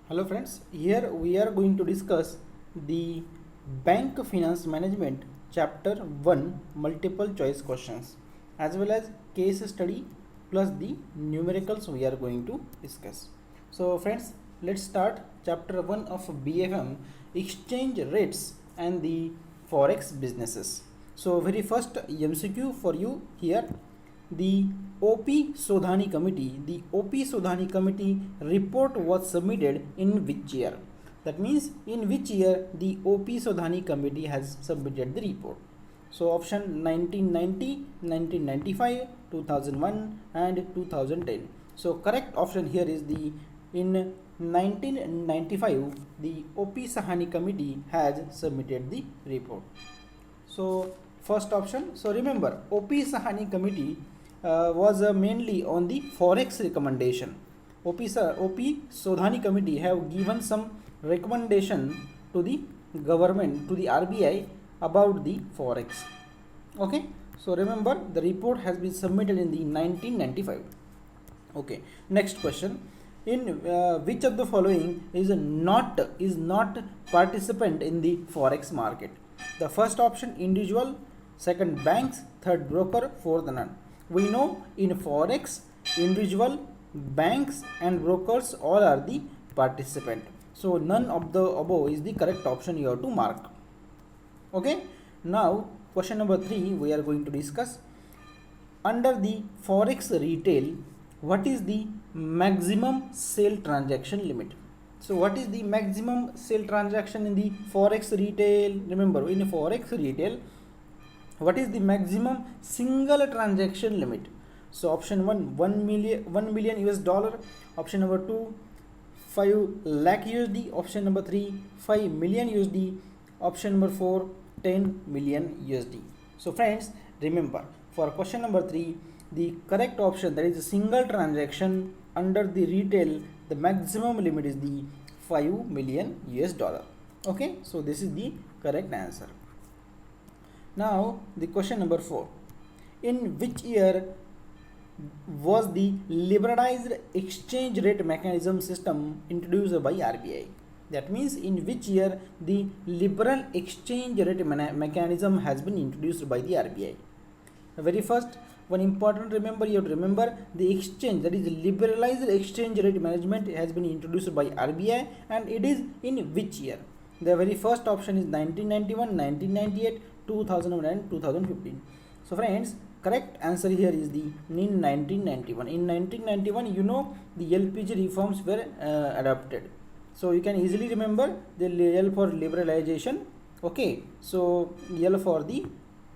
Hello friends, here we are going to discuss the Bank Finance Management Chapter 1 multiple choice questions as well as case study plus the numericals we are going to discuss. So friends, let's start chapter 1 of BFM, exchange rates and the Forex businesses. So very first MCQ for you here. The OP Sodhani committee report was submitted in which year? That means in which year the OP Sodhani committee has submitted the report. So option 1990, 1995, 2001 and 2010. So correct option here is the in 1995 the OP Sahani committee has submitted the report. So first option. So remember OP Sahani committee was mainly on the Forex recommendation. OP Sodhani committee have given some recommendation to the government, to the RBI about the Forex. Okay, so remember the report has been submitted in the 1995. Okay, next question. In which of the following is not participant in the Forex market? The first option individual, second banks, third broker, fourth none. We know in Forex individual, banks and brokers all are the participant. So none of the above is the correct option you have to mark. Okay, now question number 3 we are going to discuss. Under the Forex retail, what is the maximum sale transaction limit? So what is the maximum sale transaction in the Forex retail? Remember in Forex retail, what is the maximum single transaction limit? So option 1 million US dollar, option number 2 5 lakh USD, option number 3 5 million USD, option number 4 10 million USD. So friends, remember for question number 3 the correct option, that is a single transaction under the retail, the maximum limit is the 5 million US dollar. Okay, so this is the correct answer. Now the question number 4. In which year was the liberalized exchange rate mechanism system introduced by RBI? That means in which year the liberal exchange rate mechanism has been introduced by the RBI? Very first, one important remember, you have to remember the exchange, that is liberalized exchange rate management has been introduced by RBI, and it is in which year? The very first option is 1991, 1998, 2001 and 2015. So friends, correct answer here is the in 1991. In 1991, you know the LPG reforms were adopted. So you can easily remember the L for liberalization. Okay, so L for the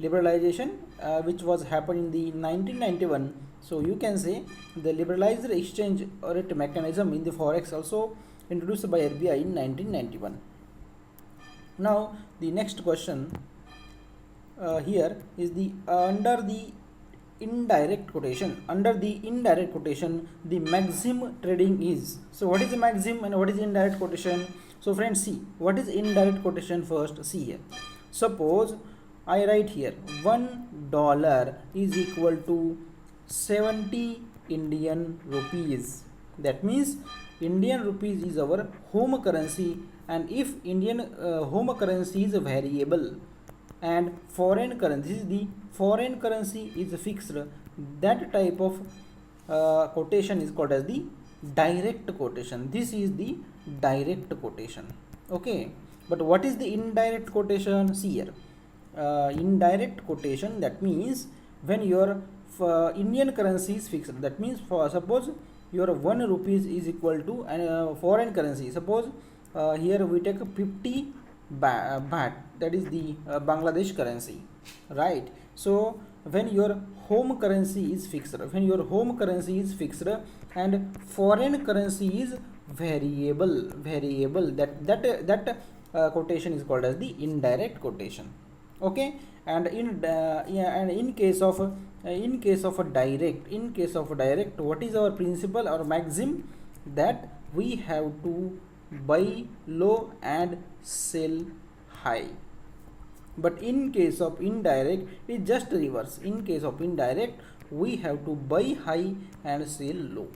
liberalization which was happened in the 1991. So you can say the liberalized exchange rate mechanism in the Forex also introduced by RBI in 1991. Now the next question here is the under the indirect quotation. Under the indirect quotation, the maxim trading is. So what is the maxim and what is indirect quotation? So friends, see what is indirect quotation first. See here. Suppose I write here $1 is equal to 70 Indian rupees. That means Indian rupees is our home currency, and if Indian home currency is a variable and foreign currency is fixed, that type of quotation is called as the direct quotation. This is the direct quotation. Okay, but what is the indirect quotation? See here. Indirect quotation, that means when your Indian currency is fixed, that means for suppose your 1 rupees is equal to foreign currency. Suppose here we take 50 baht, that is the Bangladesh currency, right? So when your home currency is fixed, and foreign currency is variable, that quotation is called as the indirect quotation. Okay, and in case of a direct, what is our principle or maxim? That we have to buy low and sell high. But in case of indirect, it just reverse. In case of indirect, we have to buy high and sell low.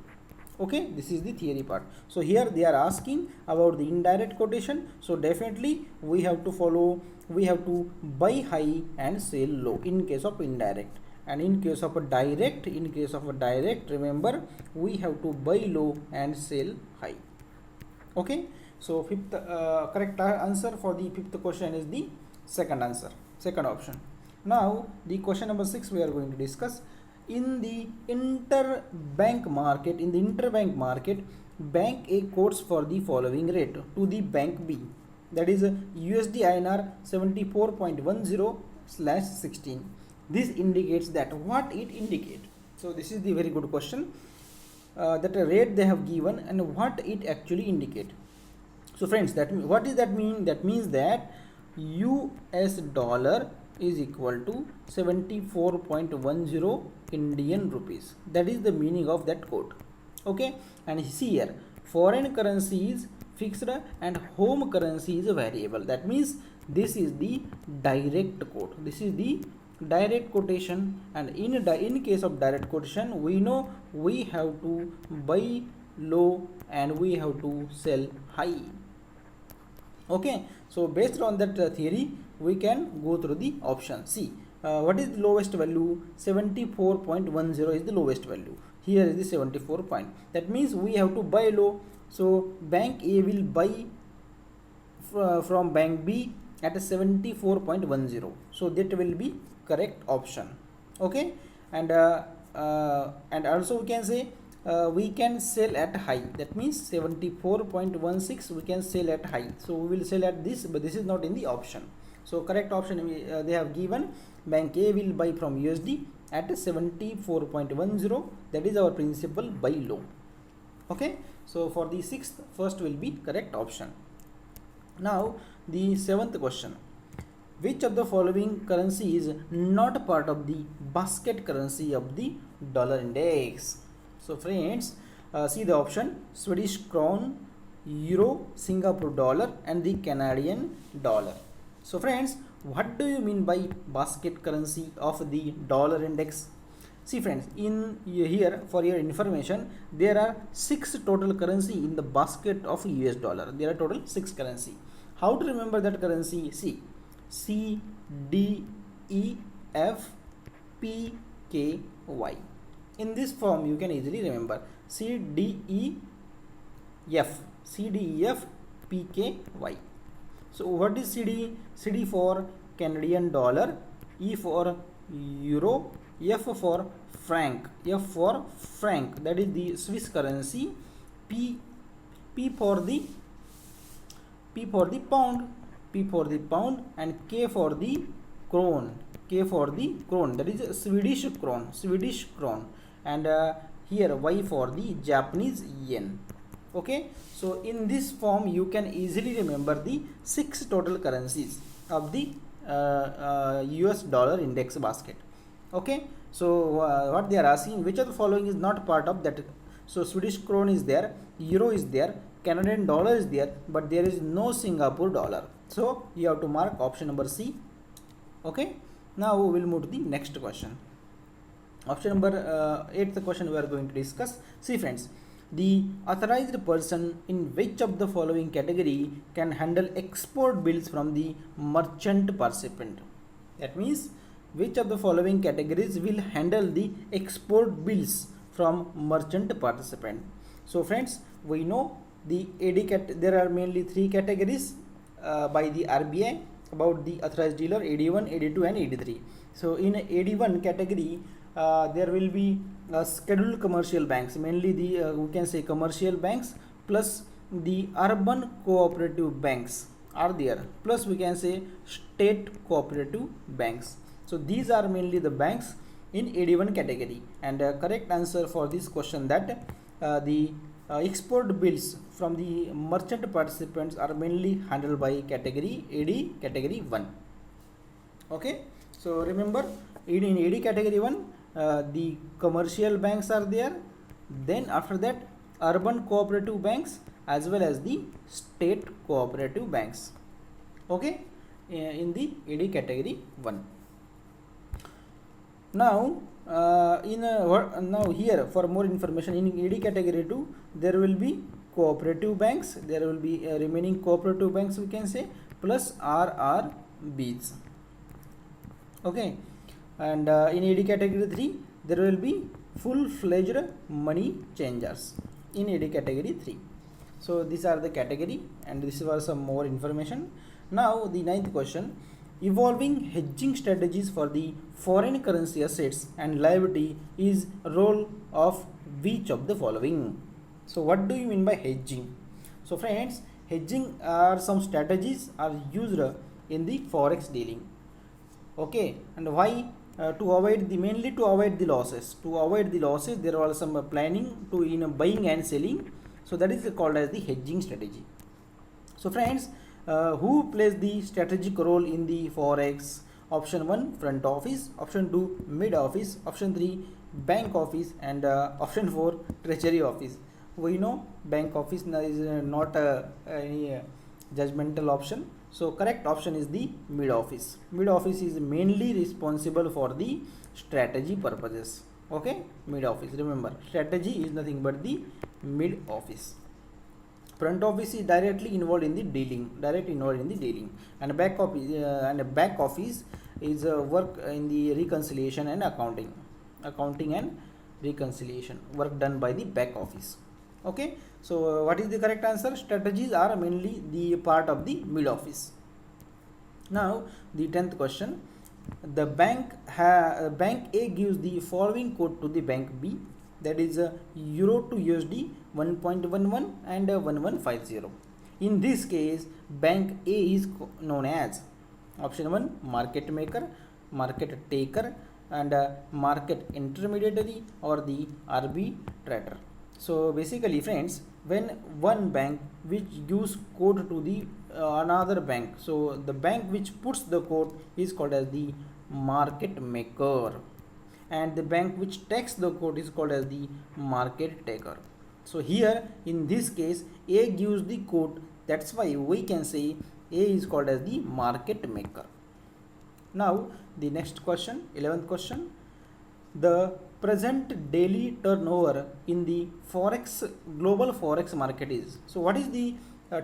Okay, this is the theory part. So here they are asking about the indirect quotation. So definitely we have to follow, we have to buy high and sell low in case of indirect, and in case of a direct, remember we have to buy low and sell high. Okay, so fifth correct answer for the fifth question is the second answer, second option. Now the question number 6 we are going to discuss. In the interbank market, bank A quotes for the following rate to the bank B, that is USD INR 74.10/16. This indicates that, what it indicates. So this is the very good question, that a rate they have given and what it actually indicate. So friends, what does that mean? That means that US dollar is equal to 74.10 Indian rupees. That is the meaning of that quote. Okay, and see here, foreign currency is fixed and home currency is a variable. That means this is the direct quote. This is the direct quotation, and in case of direct quotation, we know we have to buy low and we have to sell high. Okay, so based on that theory, we can go through the option. See, what is the lowest value? 74.10 is the lowest value. Here is the 74 point. That means we have to buy low. So bank A will buy from bank B at a 74.10. So that will be correct option. Okay, and also we can say we can sell at high. That means 74.16 we can sell at high. So we will sell at this, but this is not in the option. So correct option they have given, bank A will buy from USD at 74.10. That is our principal buy low. Okay, so for the sixth, first will be correct option. Now the seventh question. Which of the following currency is not part of the basket currency of the dollar index? So friends, see the option: Swedish crown, euro, Singapore dollar and the Canadian dollar. So friends, what do you mean by basket currency of the dollar index? See friends, in here for your information, there are 6 total currency in the basket of US dollar. There are total 6 currency. How to remember that currency? See, C, D, E, F, P, K, Y. In this form you can easily remember C, D, E, F, C, D, E, F, P, K, Y. So what is CD? CD for Canadian dollar, E for euro, F for franc, F for franc, that is the Swiss currency, P for the pound, and K for the krone, that is Swedish krone, and here Y for the Japanese yen. Okay, so in this form you can easily remember the 6 total currencies of the US dollar index basket. Okay, so what they are asking, which of the following is not part of that? So Swedish krone is there, euro is there, Canadian dollar is there, but there is no Singapore dollar. So you have to mark option number C. Okay, now we will move to the next question. Option number 8th question we are going to discuss. See friends, the authorized person in which of the following category can handle export bills from the merchant participant? That means which of the following categories will handle the export bills from merchant participant? So friends, we know the AD there are mainly 3 categories by the RBI about the authorized dealer: AD1, AD2 and AD3. So in AD1 category, there will be scheduled commercial banks, mainly the we can say commercial banks, plus the urban cooperative banks are there, plus we can say state cooperative banks. So these are mainly the banks in AD1 category, and correct answer for this question that the export bills from the merchant participants are mainly handled by category AD category 1. Okay, so remember in AD category 1 the commercial banks are there, then after that urban cooperative banks as well as the state cooperative banks. Okay, in the AD category 1. Now now here for more information in ED category 2 there will be cooperative banks, there will be remaining cooperative banks we can say, plus RRBs. Okay, and in ED category 3 there will be full-fledged money changers in ED category 3. So these are the category, and this was some more information. Now the ninth question: evolving hedging strategies for the foreign currency assets and liability is role of which of the following? So what do you mean by hedging? So friends, hedging are some strategies are used in the forex dealing. Okay, and why? To avoid the mainly to avoid the losses. To avoid the losses, there was some planning to in buying and selling. So that is called as the hedging strategy. So friends, who plays the strategic role in the forex? Option 1 front office, option 2 mid office, option 3 bank office, and option 4 treasury office. We know bank office is not any judgmental option. So correct option is the mid office. Mid office is mainly responsible for the strategy purposes. Okay, mid office, remember strategy is nothing but the mid office. Front office is directly involved in the dealing, and back office is work in the reconciliation and accounting and reconciliation work done by the back office. Okay, so what is the correct answer? Strategies are mainly the part of the mid office. Now the 10th question: the bank A gives the following quote to the bank B, that is euro to USD 1.11 and 1150. In this case, bank A is known as option 1 market maker, market taker, and market intermediary, or the arbitrator. So basically friends, when one bank which gives quote to the another bank, so the bank which puts the quote is called as the market maker, and the bank which takes the quote is called as the market taker. So here in this case, A gives the quote, that's why we can say A is called as the market maker. Now the next question, 11th question: the present daily turnover in the global forex market is. So what is the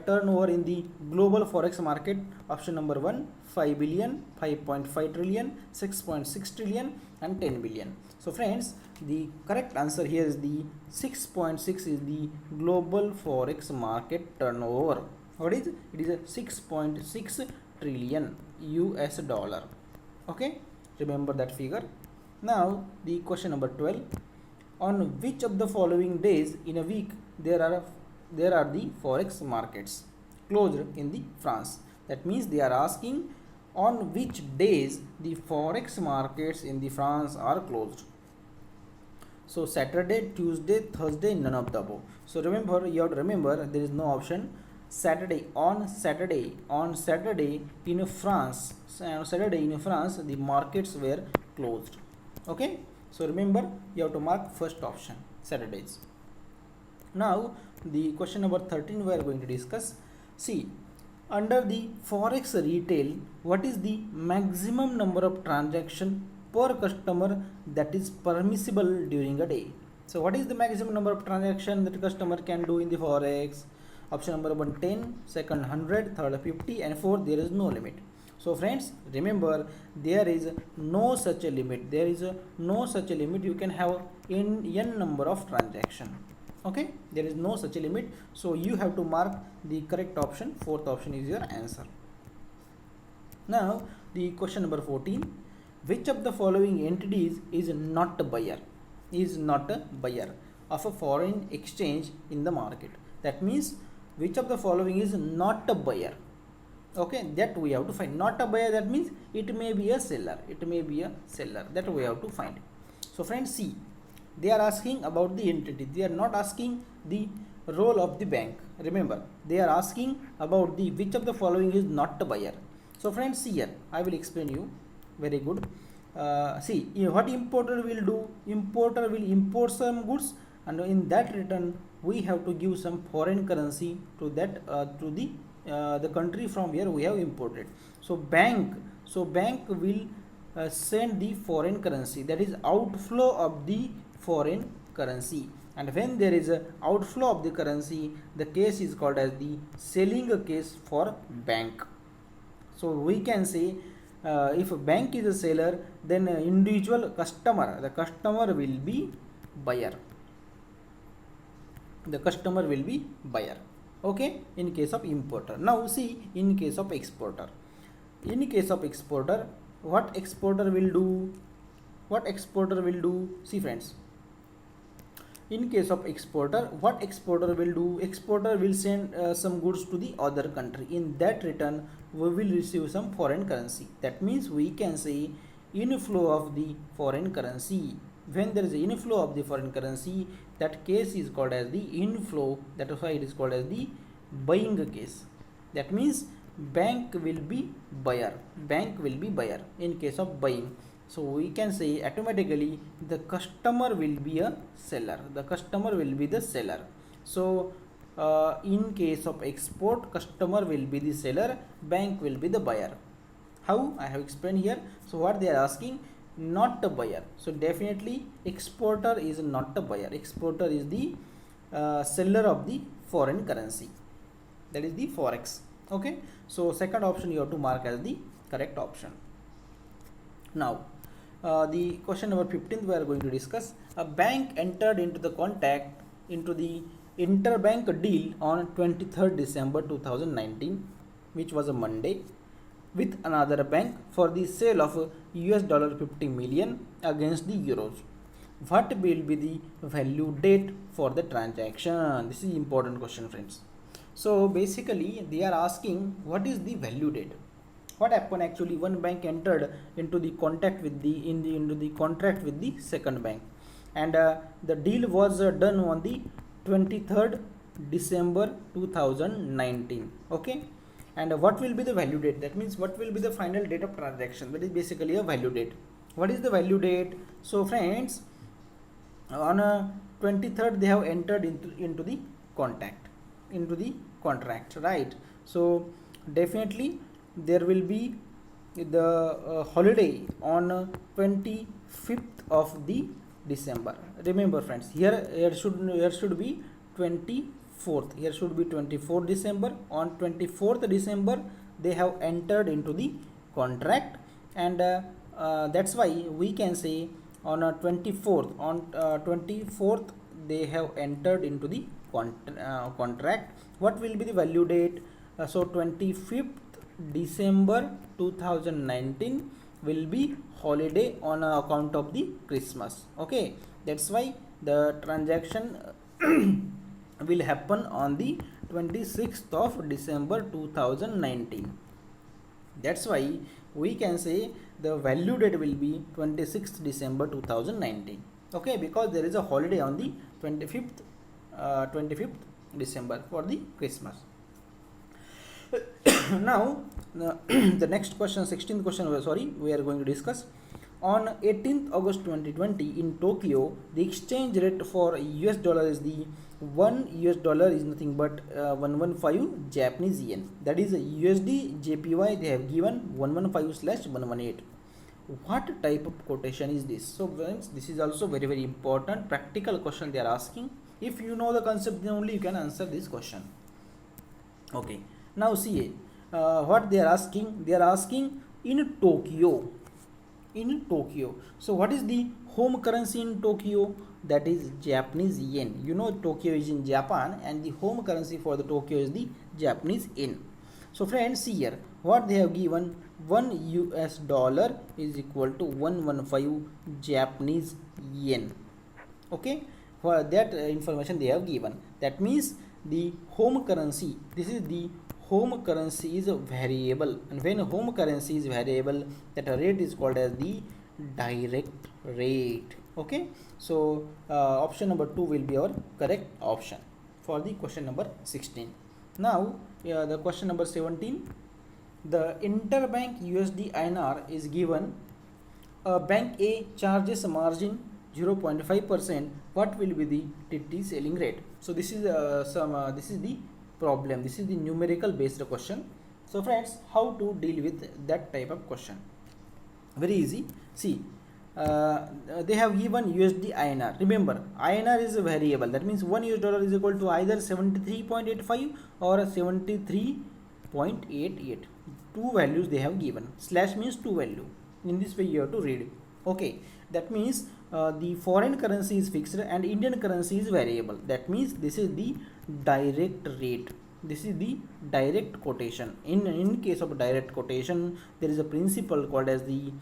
turnover in the global forex market? Option number 1 5 billion, 5.5 trillion, 6.6 trillion, and 10 billion. So friends, the correct answer here is the 6.6 is the global forex market turnover. What is it? It is a 6.6 trillion US dollar. Okay, remember that figure. Now the question number 12: on which of the following days in a week there are the forex markets closed in the France? That means they are asking on which days the forex markets in the France are closed. So Saturday, Tuesday, Thursday, none of the above. So remember, you have to remember there is no option Saturday. On Saturday in France, the markets were closed. Okay, so remember you have to mark first option, Saturdays. Now the question number 13 we are going to discuss. See, under the forex retail, what is the maximum number of transaction per customer that is permissible during a day? So what is the maximum number of transaction that customer can do in the forex? Option number 1 10, second 100, third 50, and fourth there is no limit. So friends, remember there is no such a limit. You can have n number of transaction. Okay, there is no such a limit. So you have to mark the correct option. Fourth option is your answer. Now the question number 14: which of the following entities is not a buyer? Of a foreign exchange in the market? That means which of the following is not a buyer? Okay, that we have to find. Not a buyer, that means it may be a seller. That we have to find. So friends, see, they are asking about the entity. They are not asking the role of the bank. Remember, they are asking about the which of the following is not a buyer. So friends, see here, I will explain you. Very good. See, what importer will do? Importer will import some goods, and in that return we have to give some foreign currency to that to the country from where we have imported. So bank will send the foreign currency, that is outflow of the foreign currency. And when there is a outflow of the currency, the case is called as the selling case for bank. So we can say if a bank is a seller, then individual customer, the customer will be buyer. The customer will be buyer. Okay, in case of importer. Now see, in case of exporter. In case of exporter, what exporter will do? What exporter will do? See friends, in case of exporter, what exporter will do? Exporter will send some goods to the other country. In that return, we will receive some foreign currency. That means we can say inflow of the foreign currency. When there is an inflow of the foreign currency, that case is called as the inflow. That is why it is called as the buying case. That means bank will be buyer. Bank will be buyer in case of buying. So we can say automatically the customer will be a seller. The customer will be the seller. So in case of export, customer will be the seller, bank will be the buyer. How? I have explained here. So what they are asking, not a buyer. So definitely exporter is not a buyer. Exporter is the seller of the foreign currency. That is the Forex. Okay. So second option you have to mark as the correct option. Now the question number 15 we are going to discuss. A bank entered into the interbank deal on 23rd December 2019, which was a Monday, with another bank for the sale of $50 million against the euros. What will be the value date for the transaction? This is important question, friends. So basically they are asking what is the value date. What happened actually? One bank entered into the contract with the second bank, and the deal was done on the 23rd December 2019. Okay, and what will be the value date? That means what will be the final date of transaction? That is basically a value date. What is the value date? So friends, on 23rd they have entered into the contract, right? So definitely there will be the holiday on 25th of the December. Remember friends, here should be 24th. Here should be 24th December. On 24th December they have entered into the contract, and that's why we can say on 24th they have entered into the contract. What will be the value date? So 25th December 2019 will be holiday on account of the Christmas. Okay, that's why the transaction will happen on the 26th of December 2019. That's why we can say the value date will be 26th December 2019. Okay, because there is a holiday on the 25th December for the Christmas. Now the next question, 16th question, we are going to discuss. On 18th August 2020 in Tokyo, the exchange rate for US dollar is the $1 is nothing but 115 Japanese yen. That is USD JPY they have given 115/118. What type of quotation is this? So friends, this is also very, very important practical question they are asking. If you know the concept, then only you can answer this question. Okay, now see what they are asking. They are asking in Tokyo. So what is the home currency in Tokyo? That is Japanese yen. You know Tokyo is in Japan, and the home currency for the Tokyo is the Japanese yen. So friends, see here what they have given. $1 is equal to 115 Japanese yen. Okay, for that information they have given. That means the home currency, this is the home currency is a variable, and when home currency is variable, that rate is called as the direct rate. Okay, so option number 2 will be our correct option for the question number 16. Now the question number 17. The interbank USD INR is given. Bank A charges a margin 0.5%. What will be the TT selling rate? So this is this is the problem. This is the numerical based question. So friends, how to deal with that type of question? Very easy. See, they have given USD INR. Remember, INR is a variable. That means 1 US dollar is equal to either 73.85 or 73.88. Two values they have given. Slash means two value. In this way you have to read. Okay, that means the foreign currency is fixed and Indian currency is variable. That means this is the direct rate. This is the direct quotation. In case of direct quotation, there is a principle called as the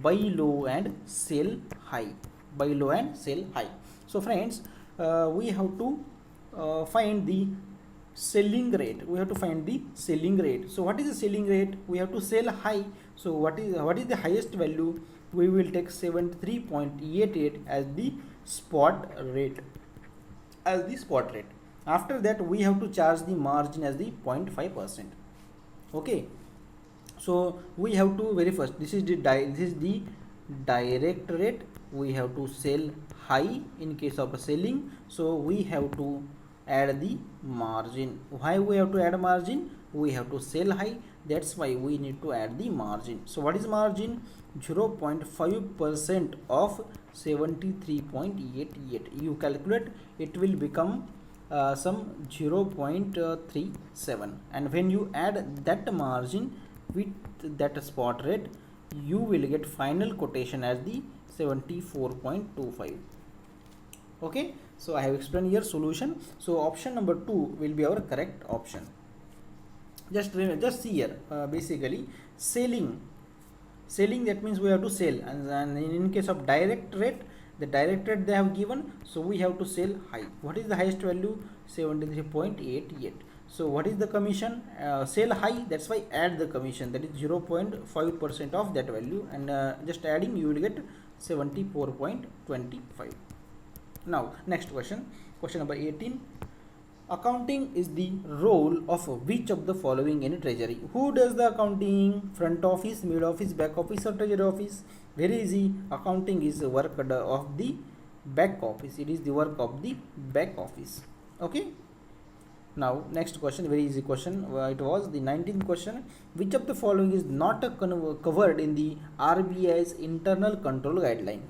buy low and sell high. Buy low and sell high. So friends, we have to find the selling rate. We have to find the selling rate. So what is the selling rate? We have to sell high. So what is the highest value? We will take 73.88 as the spot rate. After that, we have to charge the margin as the 0.5%. Okay, so we have to very first, this is the direct rate. We have to sell high in case of selling, so we have to add the margin. Why we have to add margin? We have to sell high, that's why we need to add the margin. So what is margin? 0.5% of 73.88. you calculate, it will become some 0.37, and when you add that margin with that spot rate, you will get final quotation as the 74.25. okay, so I have explained here solution. So option number 2 will be our correct option. Just see here, basically selling, that means we have to sell, and in case of direct rate, the direct rate they have given, so we have to sell high. What is the highest value? 73.88. so what is the commission? Sell high, that's why add the commission, that is 0.5% of that value, and just adding you will get 74.25. now next question number 18. Accounting is the role of which of the following in treasury? Who does the accounting? Front office, mid office, back office, or treasury office? Very easy. Accounting is the work of the back office. It is the work of the back office. Okay. Now next question, very easy question. It was the 19th question. Which of the following is not covered in the RBI's internal control guideline?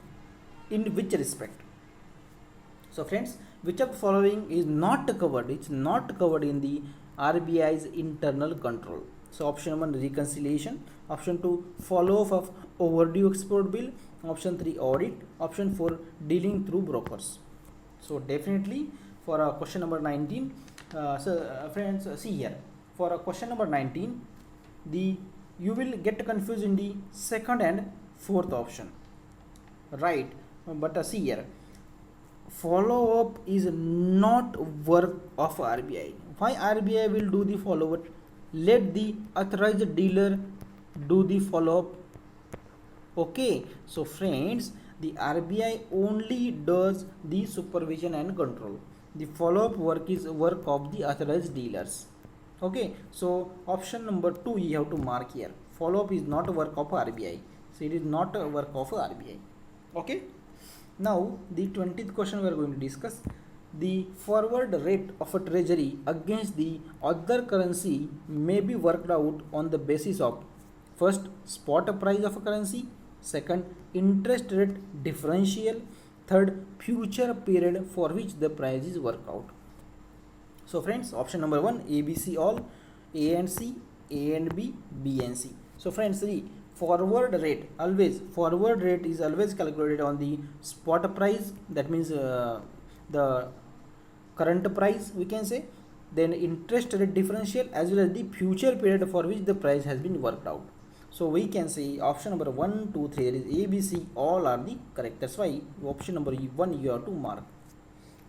In which respect? So friends, which of the following is not covered? It's not covered in the RBI's internal control. So option 1, reconciliation. Option 2, follow-up of overdue export bill. Option 3, audit. Option 4, dealing through brokers. So definitely for question number 19, friends, see here, for question number 19, you will get confused in the second and fourth option, right? But see here, follow-up is not work of RBI. Why RBI will do the follow-up? Let the authorized dealer do the follow-up. Okay, so friends, the RBI only does the supervision and control. The follow-up work is work of the authorized dealers. Okay, so option number 2 you have to mark here. Follow-up is not a work of RBI. So it is not a work of RBI. Okay. Now the 20th question we are going to discuss. The forward rate of a treasury against the other currency may be worked out on the basis of first, spot price of a currency, second, interest rate differential, third, future period for which the price is worked out. So friends, option number 1, A, B, C all, A and C, A and B, B and C. So friends, see, forward rate is always calculated on the spot price, that means the current price we can say, then interest rate differential as well as the future period for which the price has been worked out. So we can say option number 1, 2, 3, there is A, B, C all are the correct. That's why option number 1 you have to mark.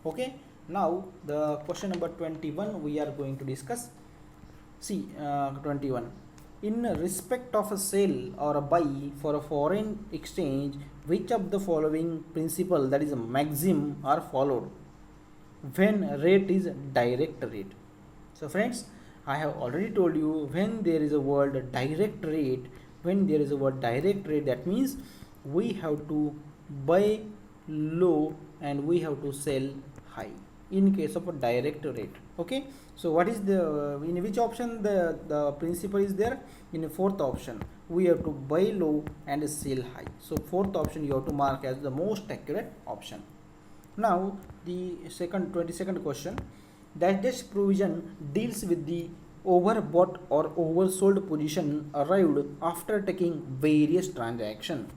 Okay, now the question number 21 we are going to discuss. See, 21. In respect of a sale or a buy for a foreign exchange, which of the following principle, that is a maxim, are followed when rate is direct rate? So friends, I have already told you, when there is a word direct rate, that means we have to buy low and we have to sell high in case of a direct rate. Okay, so what is the, in which option the principle is there? In the fourth option, we have to buy low and sell high. So fourth option you have to mark as the most accurate option. Now the 22nd question, that this provision deals with the overbought or oversold position arrived after taking various transactions.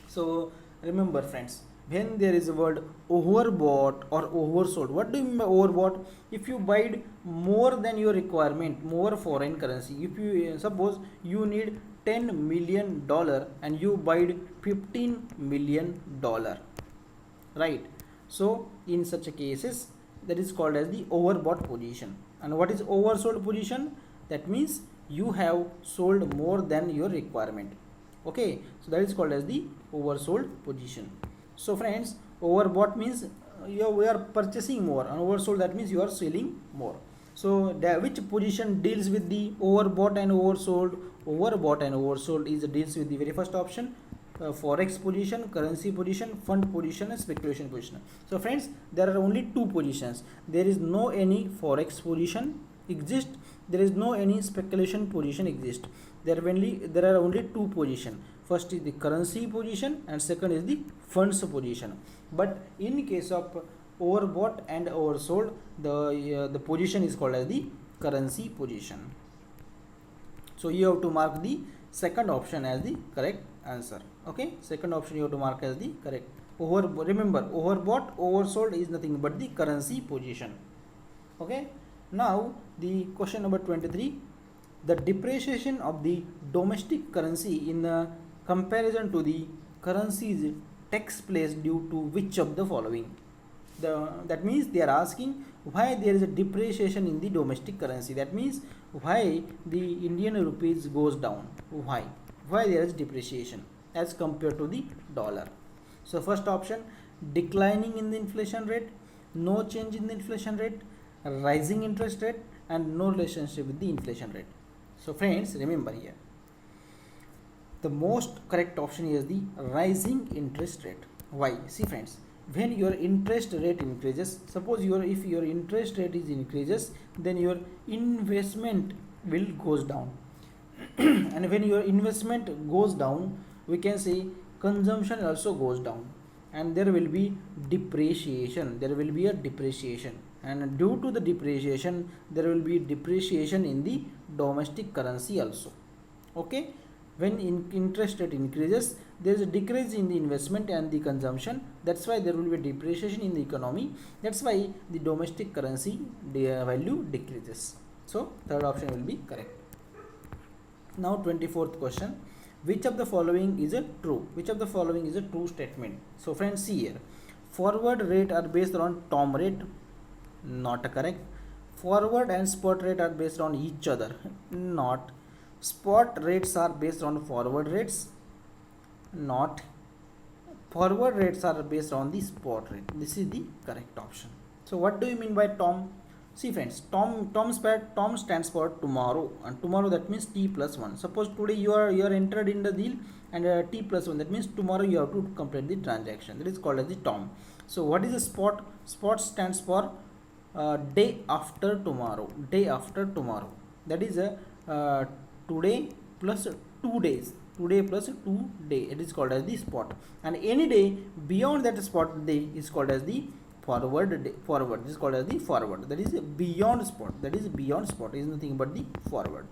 So remember friends, when there is a word overbought or oversold, what do you mean by overbought? If you buy more than your requirement, more foreign currency, if you suppose you need $10 million and you buy $15 million, right? So in such a cases, that is called as the overbought position. And what is oversold position? That means you have sold more than your requirement. Okay, so that is called as the oversold position. So friends, overbought means we are purchasing more, and oversold, that means you are selling more. So which position deals with the overbought and oversold? Overbought and oversold deals with the very first option, forex position, currency position, fund position, and speculation position. So friends, there are only two positions. There is no any forex position exist. There is no any speculation position exist. There are only two position. First is the currency position and second is the funds position. But in case of overbought and oversold, the position is called as the currency position. So you have to mark the second option as the correct answer. Okay, second option you have to mark as the correct. Remember, overbought, oversold is nothing but the currency position. Okay, now the question number 23, the depreciation of the domestic currency in comparison to the currencies takes place due to which of the following? That means they are asking why there is a depreciation in the domestic currency. That means why the Indian rupees goes down. Why there is depreciation as compared to the dollar. So first option, declining in the inflation rate, no change in the inflation rate, rising interest rate, and no relationship with the inflation rate. So friends, remember here, the most correct option is the rising interest rate. Why? See friends, when your interest rate increases, suppose if your interest rate is increases, then your investment will goes down. And when your investment goes down, we can say consumption also goes down, and there will be depreciation. There will be a depreciation, and due to the depreciation, there will be depreciation in the domestic currency also. Okay, when interest rate increases, there is a decrease in the investment and the consumption. That's why there will be depreciation in the economy. That's why the domestic currency value decreases. So third option will be correct. Now 24th question, which of the following is a true? Which of the following is a true statement? So friends, see here, forward rate are based on term rate. Not correct. Forward and spot rate are based on each other. Not. Spot rates are based on forward rates. Not. Forward rates are based on the spot rate. This is the correct option. So what do you mean by term? See friends, term stands for tomorrow, and tomorrow, that means t plus 1. Suppose today you are entered in the deal, and t plus 1, that means tomorrow you have to complete the transaction. That is called as the term. So what is a spot? Spot stands for day after tomorrow. Day after tomorrow. That is a today plus 2 days. Today plus 2 days. It is called as the spot. And any day beyond that spot day is called as the forward. This is called as the forward. That is beyond spot. That is beyond spot. It is nothing but the forward.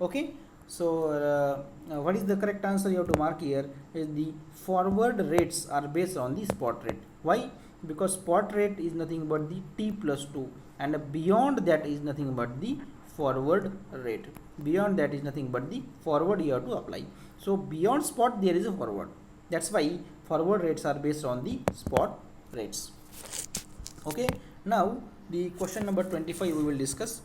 Okay. So what is the correct answer you have to mark here is the forward rates are based on the spot rate. Why? Because spot rate is nothing but the t plus 2, and beyond that is nothing but the forward rate. Beyond that is nothing but the forward you have to apply. So beyond spot there is a forward. That's why forward rates are based on the spot rates. Okay, now the question number 25 we will discuss.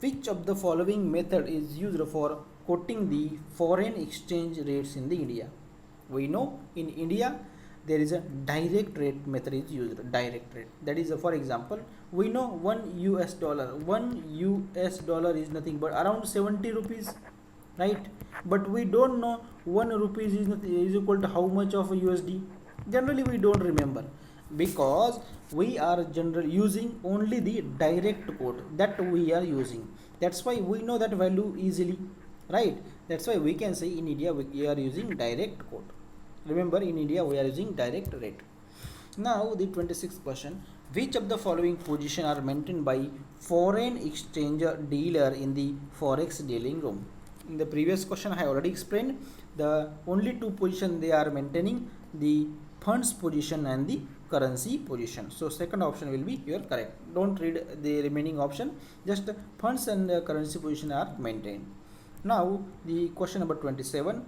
Which of the following method is used for quoting the foreign exchange rates in the India? We know in India there is a direct rate method is used. Direct rate, that is for example, we know $1 is nothing but around 70 rupees, right? But we don't know 1 rupees is equal to how much of a USD. Generally we don't remember, because we are generally using only the direct quote that we are using. That's why we know that value easily. right? That's why we can say in India we are using direct quote. Remember, in India we are using direct rate. Now the 26th question: which of the following position are maintained by foreign exchange dealer in the forex dealing room? In the previous question I have already explained the only two position they are maintaining: the funds position and the currency position. So second option will be your correct. Don't read the remaining option, just funds and currency position are maintained. Now the question number 27: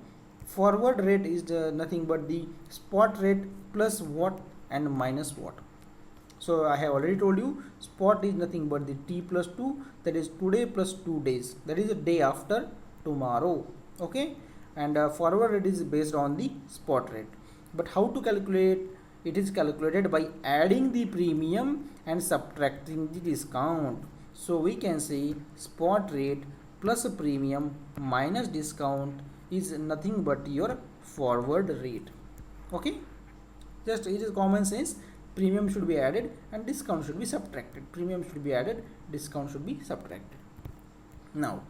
forward rate is nothing but the spot rate plus what and minus what. So I have already told you spot is nothing but the t plus 2, that is today plus 2 days, that is a day after tomorrow. Okay, and forward rate is based on the spot rate. But how to calculate? It is calculated by adding the premium and subtracting the discount. So we can say spot rate plus a premium minus discount is nothing but your forward rate. Okay, just it is common sense. Premium should be added and discount should be subtracted. Premium should be added, discount should be subtracted. Now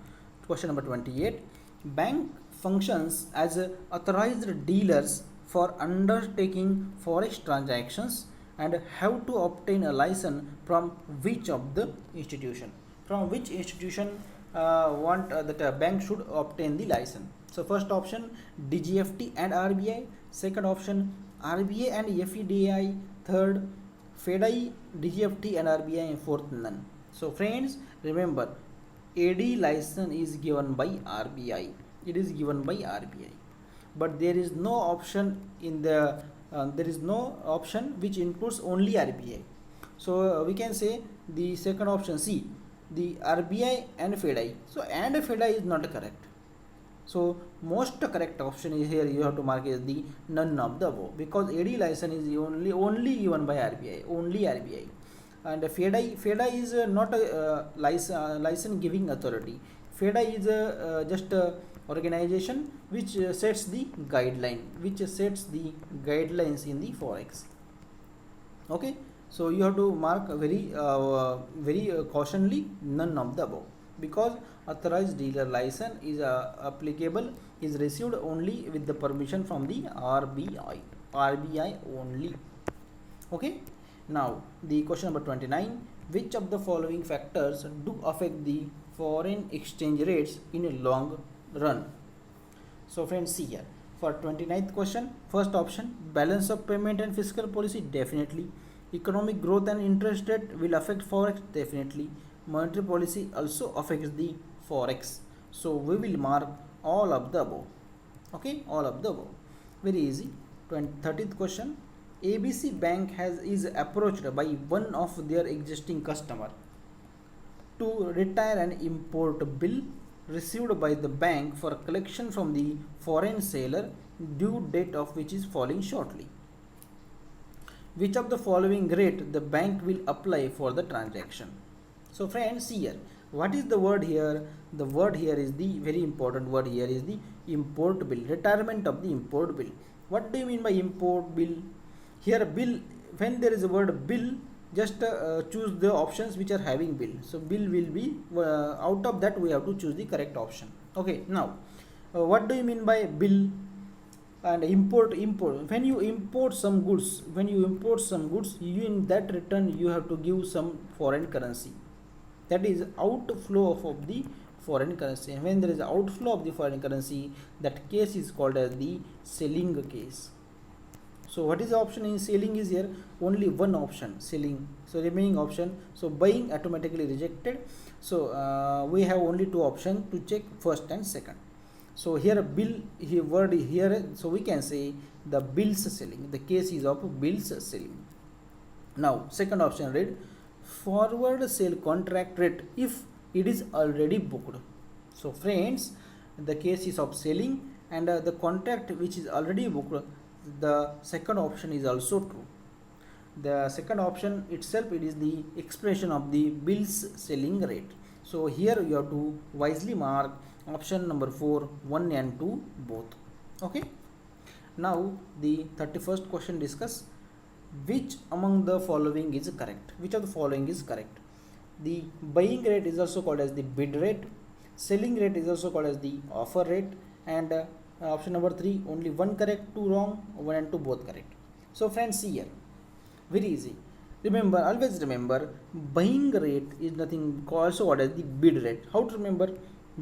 question number 28: bank functions as authorized dealers for undertaking forex transactions and have to obtain a license from which of the institution? From which institution that bank should obtain the license? So first option DGFT and RBI, second option RBI and FEDI, third FEDI, DGFT and RBI, and fourth none. So friends, remember, AD license is given by RBI. It is given by RBI, but there is no option in the there is no option which includes only RBI. So we can say the second option C, the RBI and FEDI. So and FEDI is not correct. So most correct option is here. You have to mark is the none of the above, because AD license is only given by RBI, only RBI, and FEDI is not a license giving authority. FEDI is just a organization which sets the guideline, in the forex. Okay, so you have to mark very cautionly none of the above, because authorized dealer license is applicable, is received only with the permission from the RBI only. Okay, now the question number 29: which of the following factors do affect the foreign exchange rates in a long run? So friends, see here, for 29th question, first option balance of payment and fiscal policy, definitely. Economic growth and interest rate will affect forex, definitely. Monetary policy also affects the forex, so we will mark all of the above. Okay, all of the above, very easy. 30th question: ABC bank is approached by one of their existing customer to retire an import bill received by the bank for collection from the foreign seller, due date of which is falling shortly. Which of the following rate the bank will apply for the transaction? So friends, see here, what is the word here? The word here is the very important word here is the import bill, retirement of the import bill. What do you mean by import bill? Here bill, when there is a word bill, just choose the options which are having bill. So bill will be out of that we have to choose the correct option. Okay, now what do you mean by bill and import? When you import some goods, you in that return you have to give some foreign currency. That is outflow of the foreign currency. And when there is outflow of the foreign currency, that case is called as the selling case. So what is the option in selling is here? Only one option, selling. So remaining option, so buying automatically rejected. So we have only two options to check, first and second. So here bill, here word here, so we can say the bills selling. The case is of bills selling. Now second option read forward sale contract rate if it is already booked. So friends, the case is of selling, and the contract which is already booked, the second option is also true. The second option itself, it is the expression of the bills selling rate. So here you have to wisely mark option number 4, 1 and 2 both. Okay, now the 31st question discuss which among the following is correct. Which of the following is correct? The buying rate is also called as the bid rate. Selling rate is also called as the offer rate, and option number 3, only one correct, two wrong, one and two both correct. So friends, see here, very easy. Remember, always remember, buying rate is nothing also called as the bid rate. How to remember?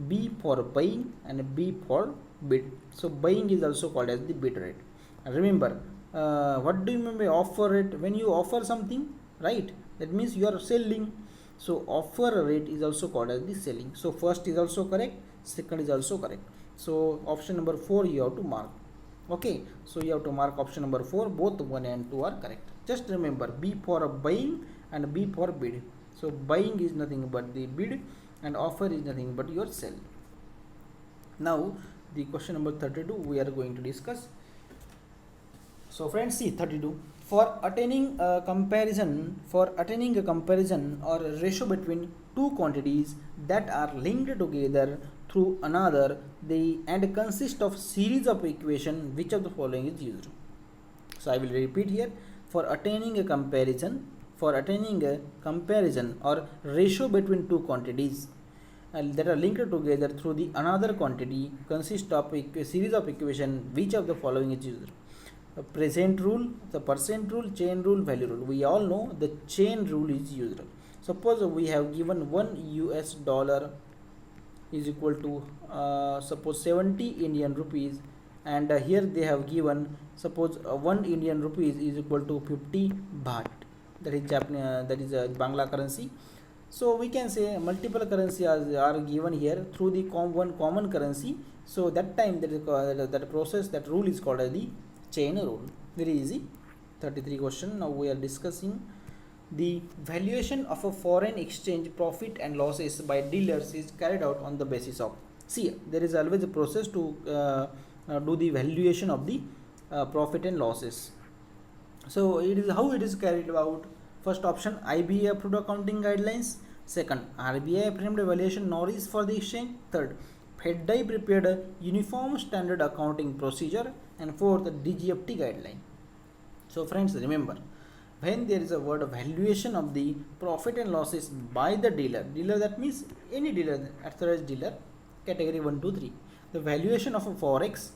B for buying and B for bid. So buying is also called as the bid rate. And remember, what do you mean by offer rate? When you offer something, right? That means you are selling. So offer rate is also called as the selling. So first is also correct, second is also correct. So option number 4 you have to mark. Okay, so you have to mark option number 4, both 1 and 2 are correct. Just remember, B for buying and B for bid. So buying is nothing but the bid and offer is nothing but your sell. Now the question number 32 we are going to discuss. So friends, see 32. For attaining a comparison or ratio between two quantities that are linked together through another, they and consist of series of equation, which of the following is used? So I will repeat here. For attaining a comparison or ratio between two quantities that are linked together through the another quantity consist of a series of equation, which of the following is used? Present rule, the percent rule, chain rule, value rule. We all know the chain rule is used. Suppose we have given $1 is equal to suppose 70 Indian rupees, and here they have given suppose 1 Indian rupees is equal to 50 baht, that is Japanese, that is Bangla currency. So we can say multiple currencies are given here through the one common currency. So that time that process, that rule is called as the chain rule. Very easy. 33 question. Now we are discussing the valuation of a foreign exchange profit and losses by dealers is carried out on the basis of. See, there is always a process to do the valuation of the profit and losses. So it is how it is carried out. First option, IBA approved accounting guidelines. Second, RBI framed valuation norms for the exchange. Third, FedI prepared a uniform standard accounting procedure. And fourth, DGFT guideline. So friends, remember, when there is a word valuation of the profit and losses by the dealer, that means any dealer, authorized dealer, category 1, 2, 3. The valuation of a Forex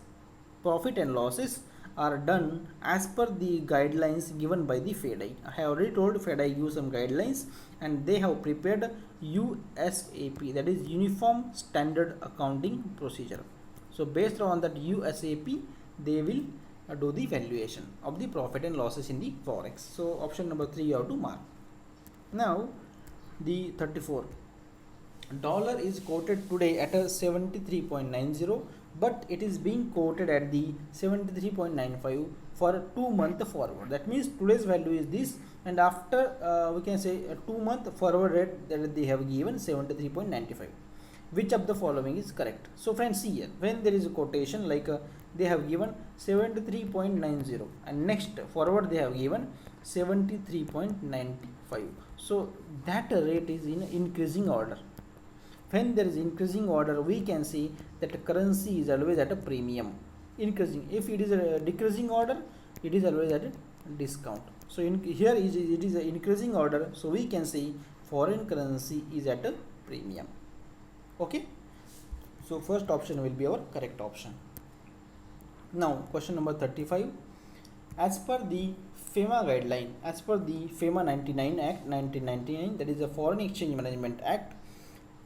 profit and losses are done as per the guidelines given by the FedI. I have already told FedI gives some guidelines, and they have prepared USAP, that is Uniform Standard Accounting Procedure. So based on that USAP, they will do the valuation of the profit and losses in the Forex. So option number 3 you have to mark. Now the 34. Dollar is quoted today at a 73.90, but it is being quoted at the 73.95 for a 2 month forward. That means today's value is this, and after we can say a 2 month forward rate that they have given 73.95. Which of the following is correct? So friends, see here, when there is a quotation like they have given 73.90 and next forward they have given 73.95. So that rate is in increasing order. When there is increasing order, we can see that currency is always at a premium. Increasing. If it is a decreasing order, it is always at a discount. So here it is a increasing order. So we can say foreign currency is at a premium. Okay. So first option will be our correct option. Now question number 35. As per the FEMA guideline, as per the FEMA 99 Act 1999, that is the Foreign Exchange Management Act,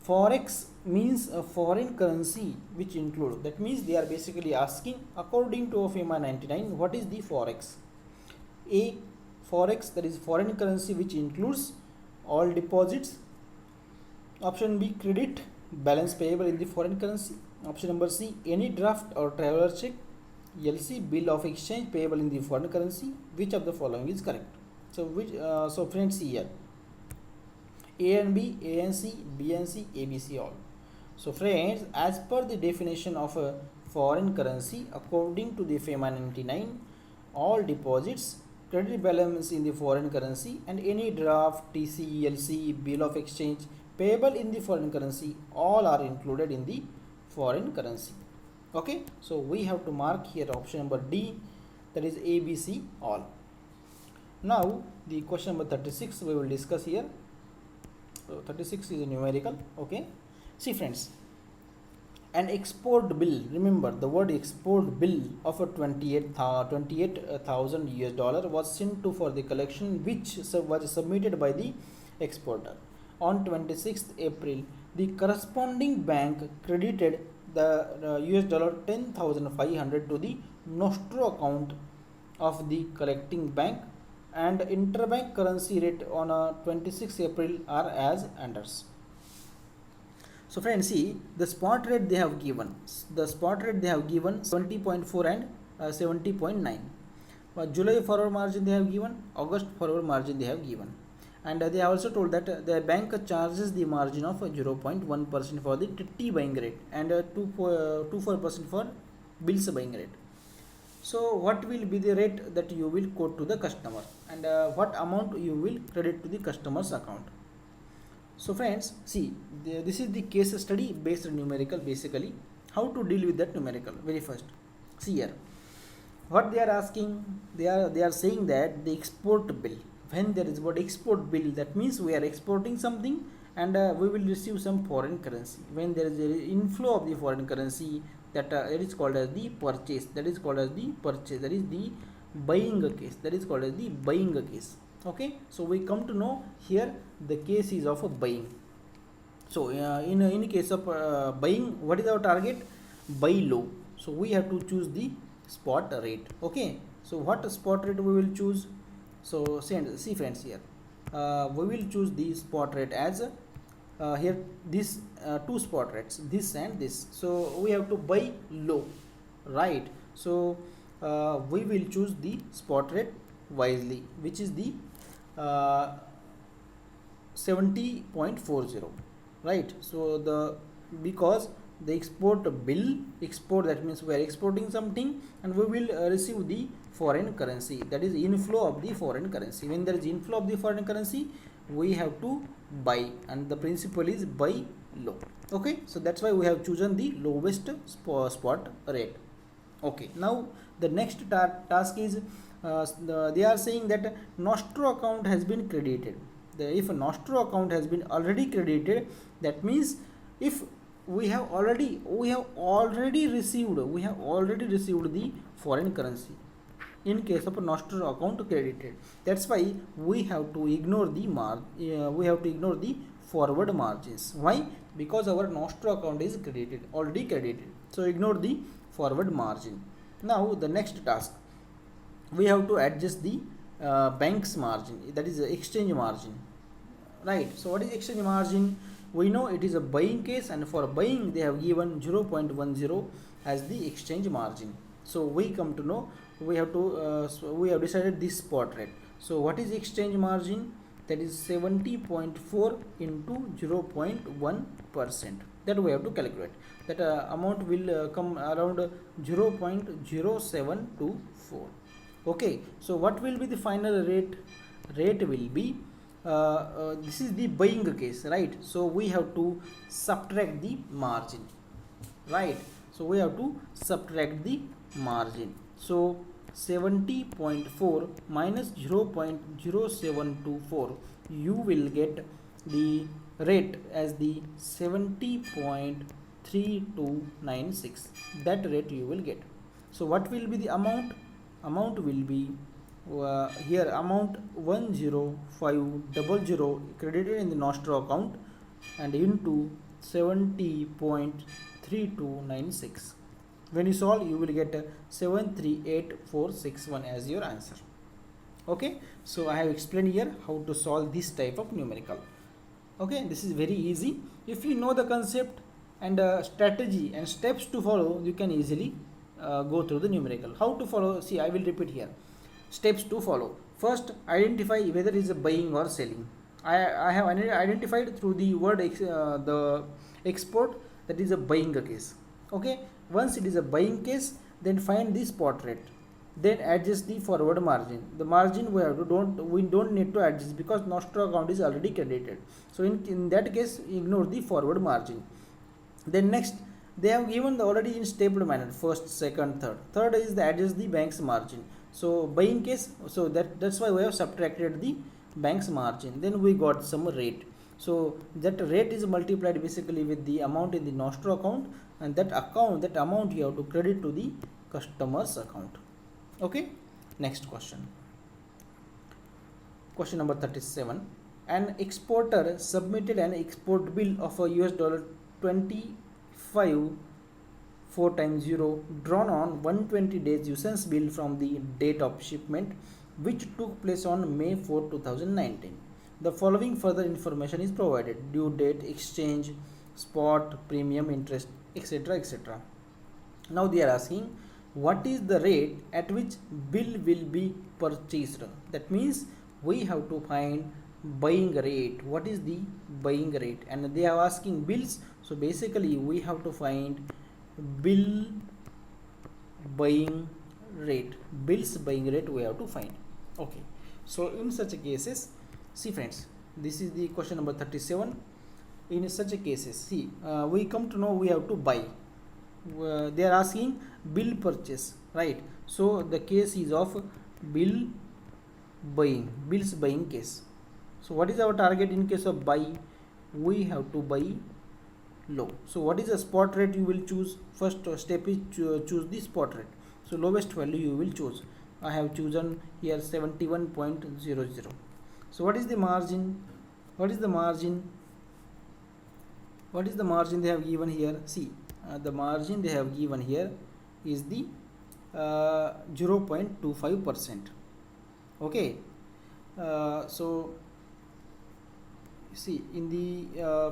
Forex means a foreign currency which include, that means they are basically asking according to FEMA 99 what is the Forex. A, Forex, that is foreign currency which includes all deposits. Option B, credit, balance payable in the foreign currency. Option number C, any draft or traveler check. LC, bill of exchange payable in the foreign currency. Which of the following is correct? So so friends, see here, A and B, A and C, B and C, A, B, C all. So friends, as per the definition of a foreign currency according to the FEMA 99, all deposits, credit balance in the foreign currency, and any draft, TC, LC, bill of exchange payable in the foreign currency, all are included in the foreign currency. Okay, so we have to mark here option number D, that is A, B, C all. Now the question number 36 we will discuss here. So 36 is a numerical. Okay, see friends, an export bill, remember the word export bill of a 28,000 US dollar was sent to for the collection, which was submitted by the exporter. On 26th April, the corresponding bank credited the US dollar 10,500 to the NOSTRO account of the collecting bank, and interbank currency rate on 26th April are as unders. So friends, see the spot rate they have given. The spot rate they have given 70.4 and 70.9. July forward margin they have given, August forward margin they have given, and they have also told that the bank charges the margin of 0.1% for the T buying rate and 2.4% for bills buying rate. So what will be the rate that you will quote to the customer, and what amount you will credit to the customer's account? So friends, see this is the case study based numerical. Basically, how to deal with that numerical? Very first, see here what they are asking. They are saying that the export bill, when there is word export bill, that means we are exporting something and we will receive some foreign currency. When there is an inflow of the foreign currency, that it is called as the purchase. That is called as the purchase. That is the buying case. That is called as the buying case. Okay, so we come to know here the case is of a buying. So in case of buying, what is our target? Buy low. So we have to choose the spot rate. Okay, so what spot rate we will choose? So see friends, here we will choose the spot rate as here this two spot rates, this and this. So we have to buy low, right? So we will choose the spot rate wisely, which is the 70.40, right? So because the export bill, that means we are exporting something and we will receive the foreign currency, that is inflow of the foreign currency. When there is inflow of the foreign currency, we have to buy, and the principle is buy low. Okay, so that's why we have chosen the lowest spot rate. Okay, now the next task is they are saying that NOSTRO account has been credited. If a NOSTRO account has been already credited, that means if we have already received the foreign currency in case of a NOSTRO account credited. That's why we have to ignore the forward margins. Why? Because our NOSTRO account is already credited. So ignore the forward margin. Now the next task, we have to adjust the bank's margin, that is the exchange margin, right? So what is exchange margin? We know it is a buying case, and for buying they have given 0.10 as the exchange margin. So we come to know we have decided this spot rate. So what is exchange margin? That is 70.4 into 0.1%. that we have to calculate. That amount will come around 0.0724. Okay, so what will be the final rate? Rate will be this is the buying case, right? So we have to subtract the margin, right? So we have to subtract the margin. So 70.4 minus 0.0724, you will get the rate as the 70.3296. that rate you will get. So what will be the amount? Amount will be here amount 10500 credited in the NOSTRO account and into 70.3296. When you solve, you will get 738461 as your answer. Okay, so I have explained here how to solve this type of numerical. Okay, this is very easy. If you know the concept and strategy and steps to follow, you can easily go through the numerical. How to follow? See, I will repeat here. Steps to follow. First, identify whether it is a buying or selling. I have identified through the word the export, that is a buying case. Okay, once it is a buying case, then find the spot rate, then adjust the forward margin. The margin we don't need to adjust because NOSTRO account is already credited. So in that case, ignore the forward margin. Then next, they have given already in stapled manner, first, second, third. Third is the adjust the bank's margin. So buying case, so that's why we have subtracted the bank's margin. Then we got some rate. So that rate is multiplied basically with the amount in the NOSTRO account, and that amount you have to credit to the customer's account. Okay, next question. Question number 37. An exporter submitted an export bill of a $25 4 times 0 drawn on 120 days usance bill from the date of shipment, which took place on May 4, 2019. The following further information is provided: due date, exchange, spot, premium, interest, etc. etc. Now they are asking what is the rate at which bill will be purchased. That means we have to find buying rate. What is the buying rate? And they are asking bills, so basically we have to find bill buying rate. Bills buying rate we have to find. Okay, so in such cases, see friends, this is the question number 37. In such cases, see, we come to know we have to buy. They are asking bill purchase, right? So the case is of bill buying, bills buying case. So what is our target in case of buy? We have to buy low. So what is the spot rate you will choose? First step is choose the spot rate. So lowest value you will choose. I have chosen here 71.00. So what is the margin? What is the margin? What is the margin they have given here? See, the margin they have given here is the 0.25%. Okay, so see, in the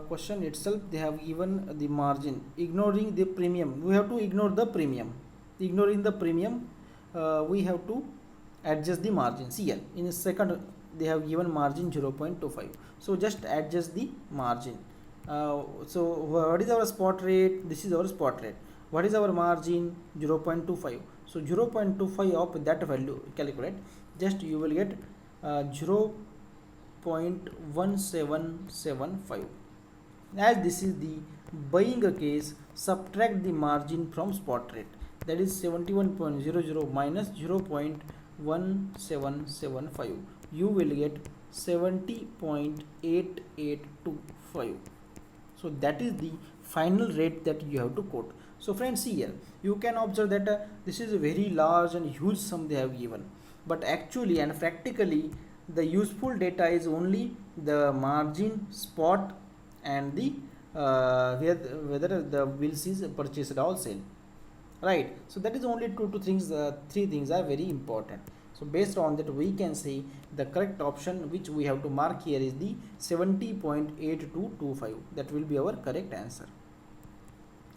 question itself they have given the margin ignoring the premium. We have to ignore the premium. Ignoring the premium, we have to adjust the margin. See here in a second they have given margin 0.25. So just adjust the margin. So what is our spot rate? This is our spot rate. What is our margin? 0.25. So 0.25 of that value calculate. Just you will get 0.1775. As this is the buying case, subtract the margin from spot rate. That is 71.00 minus 0.1775. You will get 70.8825. So that is the final rate that you have to quote. So friends, see here, you can observe that this is a very large and huge sum they have given. But actually and practically, the useful data is only the margin, spot, and the whether the bills is purchased or sale, right? So that is only three things are very important. So based on that, we can say the correct option which we have to mark here is the 70.8225. That will be our correct answer.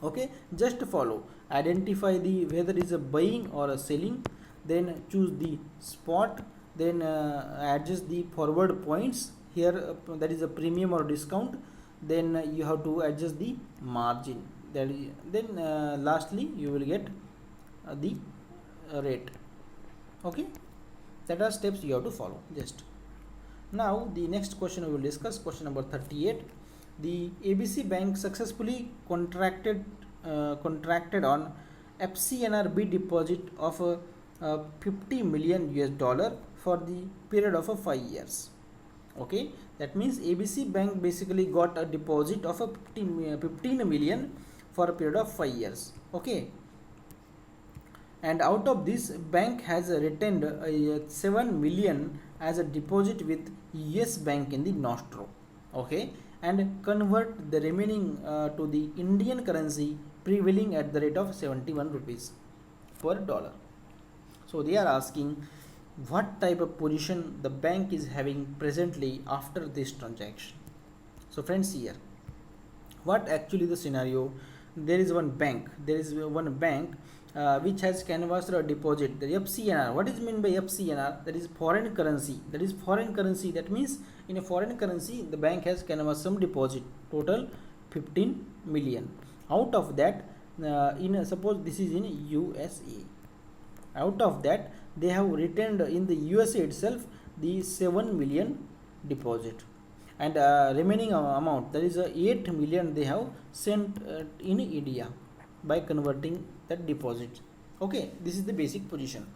Okay, just follow, identify the whether it is a buying or a selling, then choose the spot, then adjust the forward points here, that is a premium or discount, then you have to adjust the margin, that is, then lastly you will get the rate. Okay, that are steps you have to follow. Just now the next question we will discuss, question number 38. The ABC Bank successfully contracted on FCNR B deposit of 50 million US dollar for the period of 5 years. Okay, that means ABC Bank basically got a deposit of 15 million for a period of 5 years. Okay, and out of this, bank has retained 7 million as a deposit with US Bank in the NOSTRO. Okay, and convert the remaining to the Indian currency prevailing at the rate of 71 rupees per dollar. So they are asking what type of position the bank is having presently after this transaction. So friends, here what actually the scenario, there is one bank which has canvassed a deposit, the FCNR. What is meant by FCNR? That is foreign currency. That means in a foreign currency the bank has canvassed some deposit, total 15 million. Out of that, suppose this is in USA. Out of that, they have retained in the USA itself the 7 million deposit, and remaining amount, that is 8 million they have sent in India by converting that deposit. Okay, this is the basic position.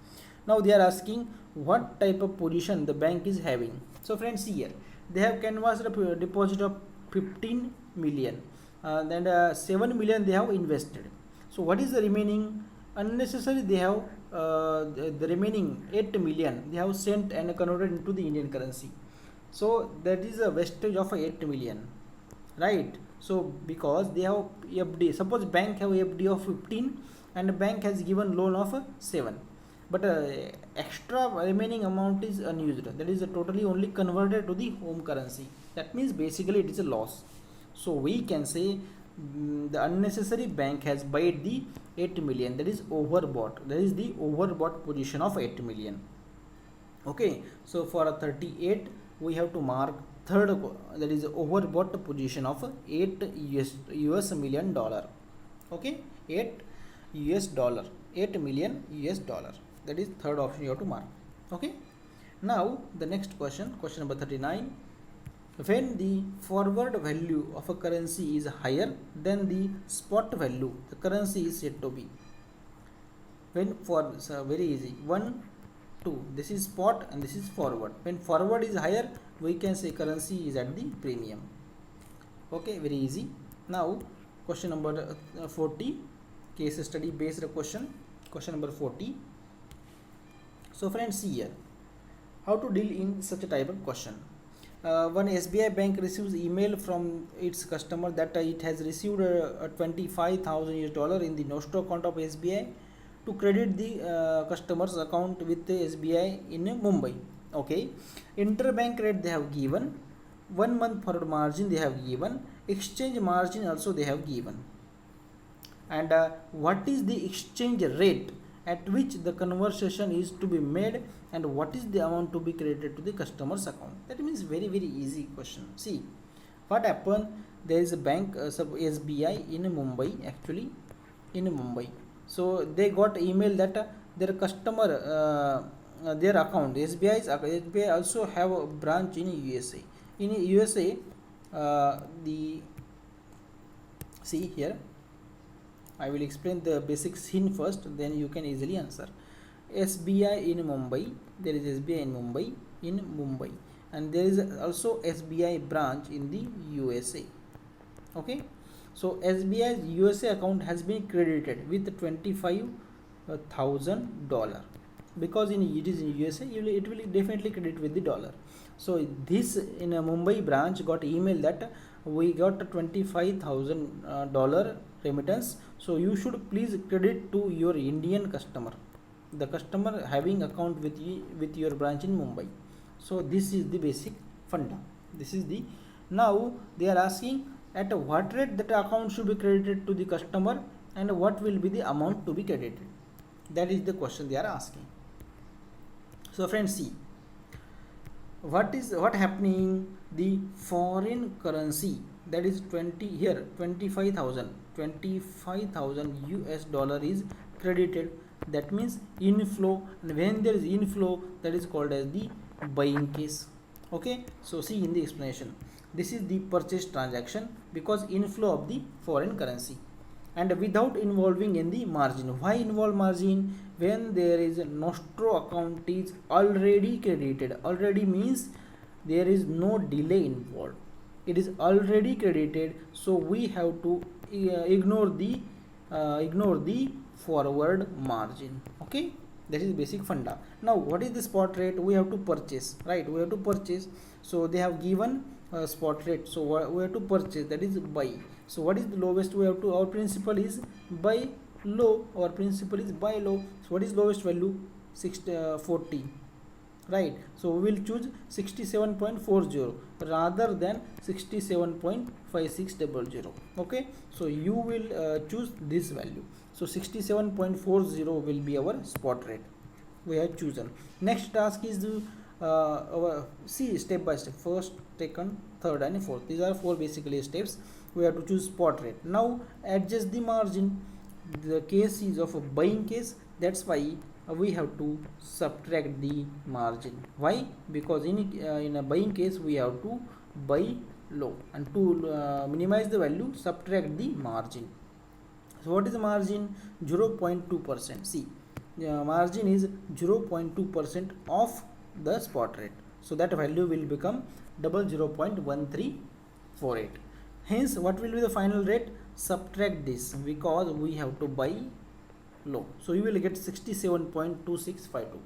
Now they are asking what type of position the bank is having. So friends, here they have canvassed a deposit of 15 million, then 7 million they have invested. So what is the remaining? Unnecessary they have the remaining 8 million they have sent and converted into the Indian currency. So that is a wastage of 8 million, right? So because they have FD, suppose bank have FD of 15 and bank has given loan of 7, but extra remaining amount is unused, that is totally only converted to the home currency. That means basically it is a loss. So we can say the unnecessary bank has bought the 8 million, that is overbought, that is the overbought position of 8 million. Okay, so for a 38 we have to mark third, that is overbought position of 8 US million dollar. Okay, 8 million US dollar, that is third option you have to mark. Okay, now the next question number 39. When the forward value of a currency is higher than the spot value, the currency is said to be. When for, so very easy, 1 2, this is spot and this is forward. When forward is higher, we can say currency is at the premium. Okay, very easy. Now question number 40, case study based question number 40. So friends, see here how to deal in such a type of question. One SBI bank receives email from its customer that it has received a 25,000 US dollar in the NOSTRO account of SBI to credit the customer's account with the SBI in Mumbai. Okay, interbank rate they have given, 1 month forward margin they have given, exchange margin also they have given, and what is the exchange rate at which the conversion is to be made, and what is the amount to be credited to the customer's account. That means very easy question. See what happened, there is a bank SBI in Mumbai, actually in Mumbai. So they got email that their customer their account, SBI also have a branch in USA. In USA, the see here, I will explain the basic scene first, then you can easily answer. SBI in Mumbai, there is SBI in Mumbai, and there is also SBI branch in the USA. Okay, so SBI's USA account has been credited with $25,000 because it is in USA, it will definitely credit with the dollar. So this in a Mumbai branch got email that we got $25,000 remittance, so you should please credit to your Indian customer, the customer having account with your branch in Mumbai. So this is the basic funda. This is the, now they are asking at what rate that account should be credited to the customer and what will be the amount to be credited. That is the question they are asking. So friends, see what happening, the foreign currency, that is 25,000 US dollar is credited. That means inflow, and when there is inflow, that is called as the buying case. Okay, so see in the explanation, this is the purchase transaction because inflow of the foreign currency and without involving in the margin. Why involve margin? When there is a NOSTRO account is already credited. Already means there is no delay involved, it is already credited, so we have to ignore the forward margin. Okay, that is basic funda. Now what is the spot rate? We have to purchase, right? We have to purchase, so they have given spot rate, so we have to purchase, that is buy. So what is the lowest? We have to, our principle is buy low, our principle is buy low. So what is lowest value? 40, right? So we will choose 67.40 rather than 67.5600. Okay, so you will choose this value. So 67.40 will be our spot rate we have chosen. Next task is see step by step, first, second, third and fourth. These are 4 basically steps. We have to choose spot rate. Now adjust the margin. The case is of a buying case, that's why we have to subtract the margin. Why? Because in a buying case we have to buy low, and to minimize the value, subtract the margin. So what is the margin? 0.2%. see, margin is 0.2% of the spot rate, so that value will become 00.1348. Hence, what will be the final rate? Subtract this because we have to buy low. So you will get 67.2652.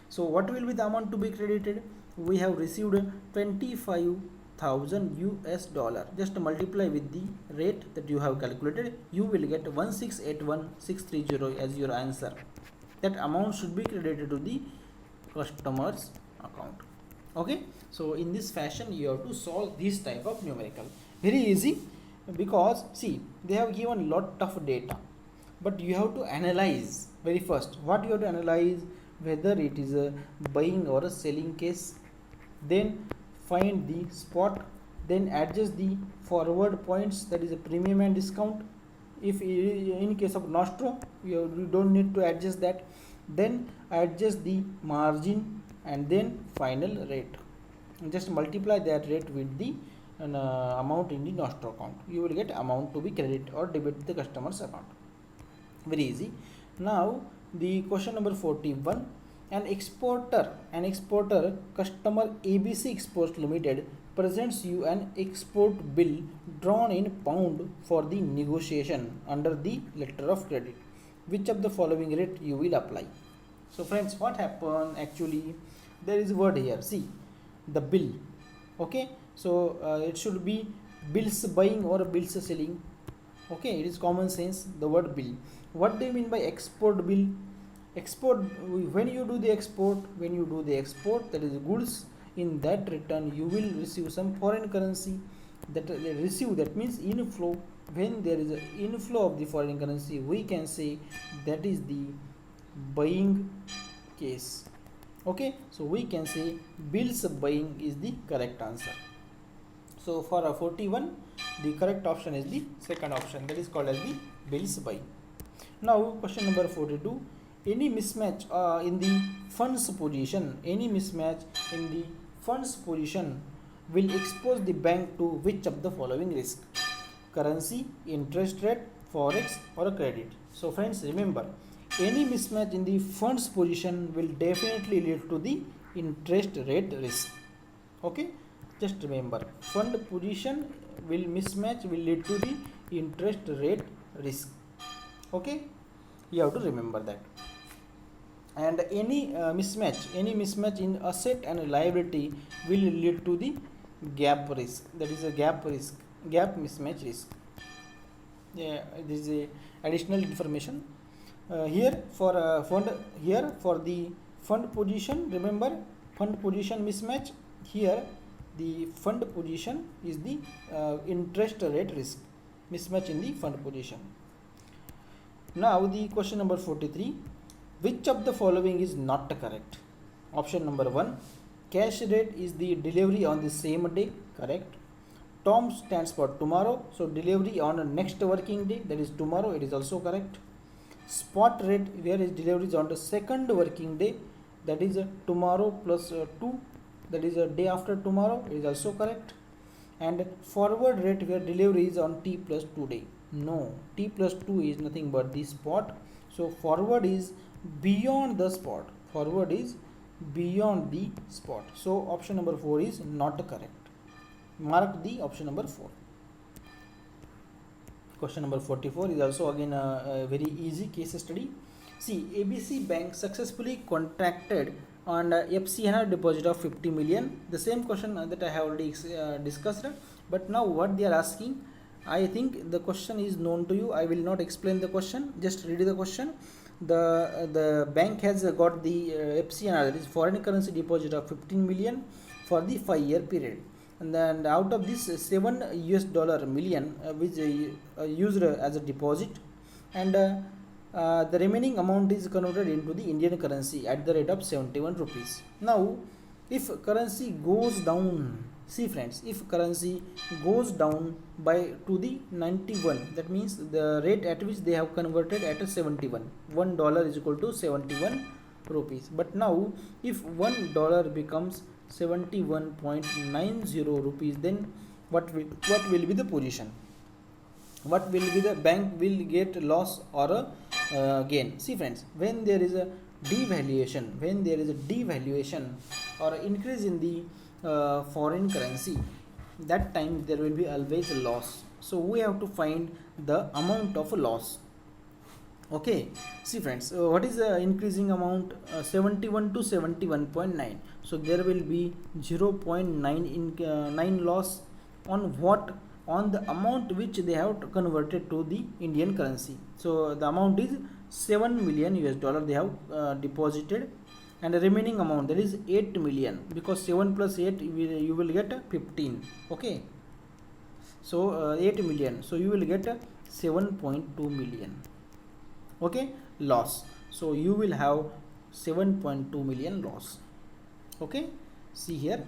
So what will be the amount to be credited? We have received 25,000 US dollar. Just multiply with the rate that you have calculated. You will get 1681630 as your answer. That amount should be credited to the customer's account. Okay. So in this fashion you have to solve this type of numerical. Very easy, because see, they have given lot of data, but you have to analyze. Very first, what you have to analyze, whether it is a buying or a selling case, then find the spot, then adjust the forward points, that is a premium and discount. If in case of NOSTRO, you don't need to adjust that. Then adjust the margin and then final rate. Just multiply that rate with the amount in the NOSTRO account. You will get amount to be credit or debit the customer's account. Very easy. Now the question number 41. An exporter customer ABC Exports Limited presents you an export bill drawn in pound for the negotiation under the letter of credit. Which of the following rate you will apply? So friends, what happened actually, there is a word here, see, the bill. Okay, so it should be bills buying or bills selling. Okay, it is common sense, the word bill. What do you mean by export bill? Export, when you do the export, that is goods, in that return you will receive some foreign currency. That means inflow. When there is an inflow of the foreign currency, we can say that is the buying case. Okay, so we can say bills buying is the correct answer. So for a 41, the correct option is the second option, that is called as the bills buying. Now question number 42. Any mismatch in the funds position, will expose the bank to which of the following risk? Currency, interest rate, forex or credit. So friends, remember, any mismatch in the funds position will definitely lead to the interest rate risk. Okay, just remember, fund position will lead to the interest rate risk. Okay, you have to remember that. And any mismatch in asset and liability will lead to the gap risk, that is a gap mismatch risk. Yeah, this is a additional information here for the fund position. Remember, fund position mismatch, here the fund position is the interest rate risk, mismatch in the fund position. Now the question number 43. Which of the following is not correct? Option number 1, cash rate is the delivery on the same day, correct. Tom stands for tomorrow, so delivery on a next working day, that is tomorrow, it is also correct. Spot rate, where is delivery is on the second working day, that is tomorrow plus 2, that is a day after tomorrow, it is also correct. And forward rate, where delivery is on T plus 2 day. No, T plus 2 is nothing but the spot. So forward is beyond the spot. So option number 4 is not correct. Mark the option number 4. Question number 44 is also again a very easy case study. See, ABC Bank successfully contracted on FCNR deposit of 50 million. The same question that I have already discussed, but now what they are asking, I think the question is known to you. I will not explain the question, just read the question. The bank has got the FCNR, that is foreign currency deposit of 15 million for the 5-year period, and then out of this $7 million which used as a deposit, and the remaining amount is converted into the Indian currency at the rate of 71 rupees. Now if currency goes down, see friends, if currency goes down by to the 91, that means the rate at which they have converted at a 71, $1 is equal to 71 rupees. But now if $1 becomes 71.90 rupees, then what will be the position? What will be the bank will get loss or a gain? See friends, when there is a devaluation or increase in the foreign currency, that time there will be always a loss. So we have to find the amount of loss. Okay, see friends, what is the increasing amount? 71 to 71.9. So there will be 0.9 in 9 loss on what? On the amount which they have converted to the Indian currency. So the amount is 7 million US dollar they have deposited, and the remaining amount, that is 8 million, because 7 plus 8 you will get 15. Okay, so 8 million, so you will get 7.2 million. Okay, loss. So you will have 7.2 million loss. Okay, see here,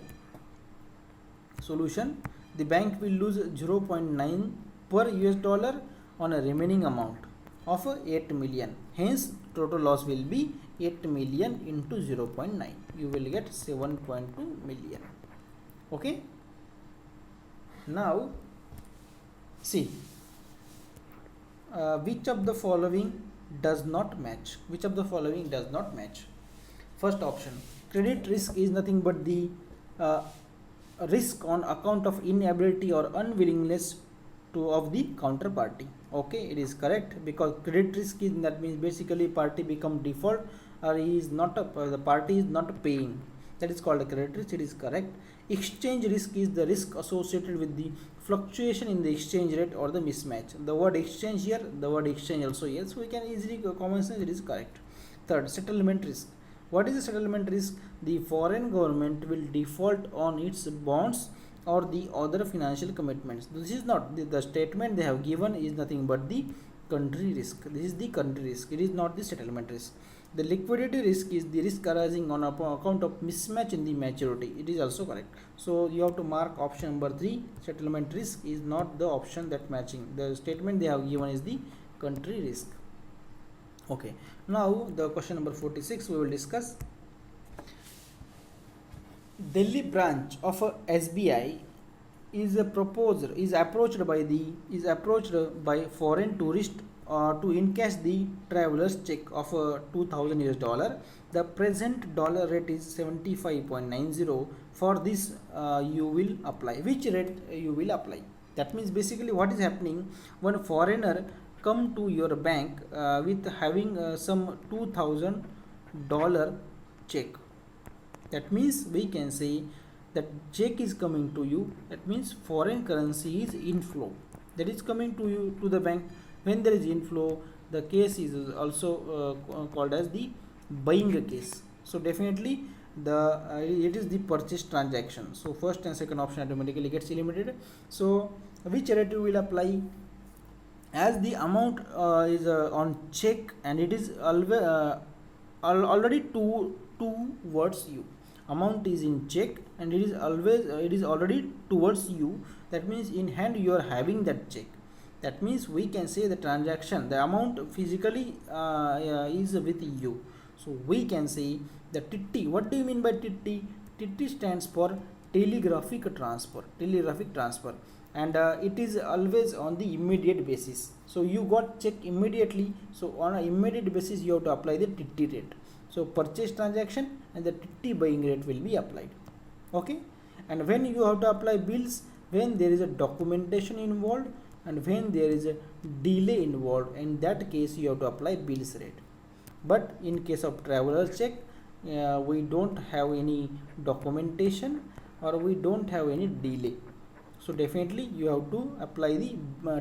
solution: the bank will lose 0.9 per US dollar on a remaining amount of 8 million. Hence total loss will be 8 million into 0.9. You will get 7.2 million. Okay, now see, which of the following does not match? Which of the following does not match? First option, credit risk is nothing but the risk on account of inability or unwillingness of the counterparty. Okay, it is correct, because credit risk is, that means basically party become default, or he is not the party is not paying. That is called a credit risk. It is correct. Exchange risk is the risk associated with the fluctuation in the exchange rate or the mismatch. The word exchange here, the word exchange also here, so we can easily common sense, it is correct. Third, settlement risk. What is the settlement risk? The foreign government will default on its bonds or the other financial commitments. This is not the statement they have given is nothing but the country risk. This is the country risk. It is not the settlement risk. The liquidity risk is the risk arising on account of mismatch in the maturity. It is also correct. So you have to mark option number 3. Settlement risk is not the option that matching. The statement they have given is the country risk. Okay. Now the question number 46 we will discuss. Delhi branch of SBI is approached by foreign tourist to encash the traveler's check of 2000 US dollar. The present dollar rate is 75.90. For this you will apply. Which rate you will apply? That means basically what is happening, one foreigner come to your bank with having some $2000 check. That means we can say that check is coming to you. That means foreign currency is inflow, that is coming to you to the bank. When there is inflow, the case is also called as the buying case. So definitely the it is the purchase transaction. So first and second option automatically gets eliminated. So which rate you will apply? As the amount is on check and it is already towards you. Amount is in check and it is already towards you. That means in hand you are having that check. That means we can say the transaction, the amount physically is with you. So we can say the TT. What do you mean by TT? TT stands for telegraphic transfer. Telegraphic transfer. And it is always on the immediate basis. So you got check immediately. So on an immediate basis you have to apply the TT rate. So purchase transaction and the TT buying rate will be applied. Okay. And when you have to apply bills, when there is a documentation involved and when there is a delay involved, in that case you have to apply bills rate. But in case of traveler check, we don't have any documentation or we don't have any delay. So definitely you have to apply the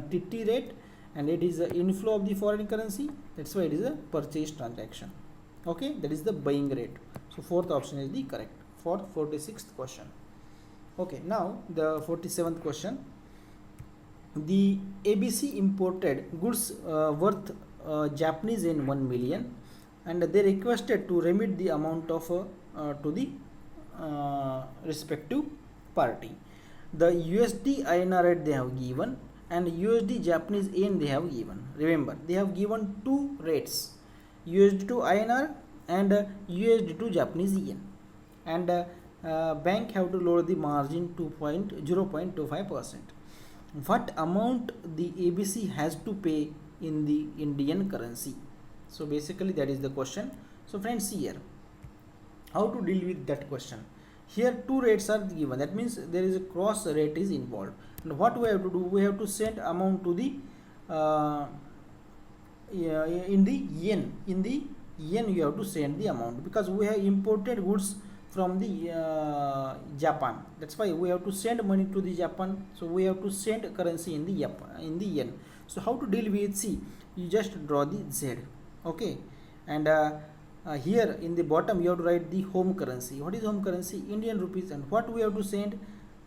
TT rate, and it is the inflow of the foreign currency. That's why it is a purchase transaction. Okay, that is the buying rate. So fourth option is the correct for 46th question. Okay, now the 47th question. The ABC imported goods worth Japanese yen 1 million, and they requested to remit the amount of to the respective party. The USD INR rate they have given and USD Japanese yen they have given. Remember, they have given two rates, USD to INR and USD to Japanese yen, and bank have to lower the margin to 0.25%. What amount the ABC has to pay in the Indian currency? So basically that is the question. So friends, see here how to deal with that question. here two rates are given, that means there is a cross rate is involved. And what we have to do, we have to send amount to the in the yen. In the yen you have to send the amount, because we have imported goods from the Japan. That's why we have to send money to the Japan, so we have to send currency in the yen. So how to deal with? See, you just draw the Z, okay, and here in the bottom you have to write the home currency. What is home currency? Indian rupees. And what we have to send?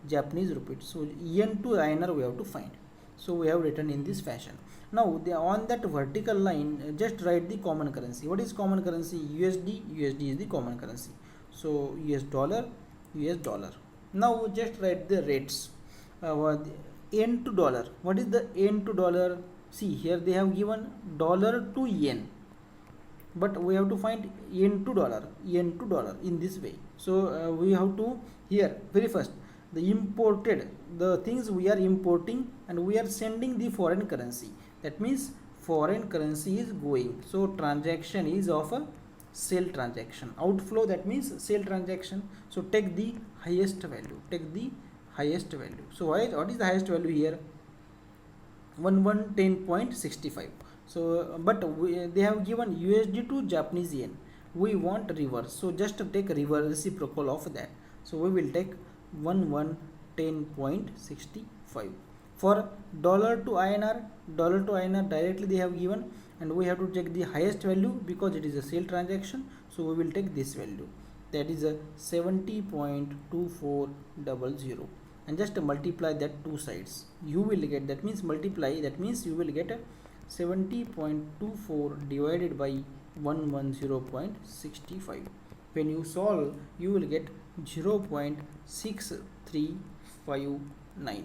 Japanese rupees. So yen to INR we have to find. So we have written in this fashion. Now on that vertical line, just write the common currency. What is common currency? USD. USD is the common currency. So US dollar, US dollar. Now just write the rates. Yen to dollar. What is the yen to dollar? See, here they have given dollar to yen, but we have to find yen to dollar in this way. So we have to, here very first, the imported, the things we are importing and we are sending the foreign currency. That means foreign currency is going. So transaction is of a sale transaction. Outflow, that means sale transaction. So take the highest value. So what is the highest value here? 1110.65. So but they have given USD to Japanese yen. We want reverse, so just take reverse reciprocal of that. So we will take 1110.65. For dollar to INR directly they have given, and we have to take the highest value because it is a sale transaction. So we will take this value, that is a 70.2400, and just multiply that two sides. You will get, that means multiply, that means you will get a 70.24 divided by 110.65. When you solve, you will get 0.6359.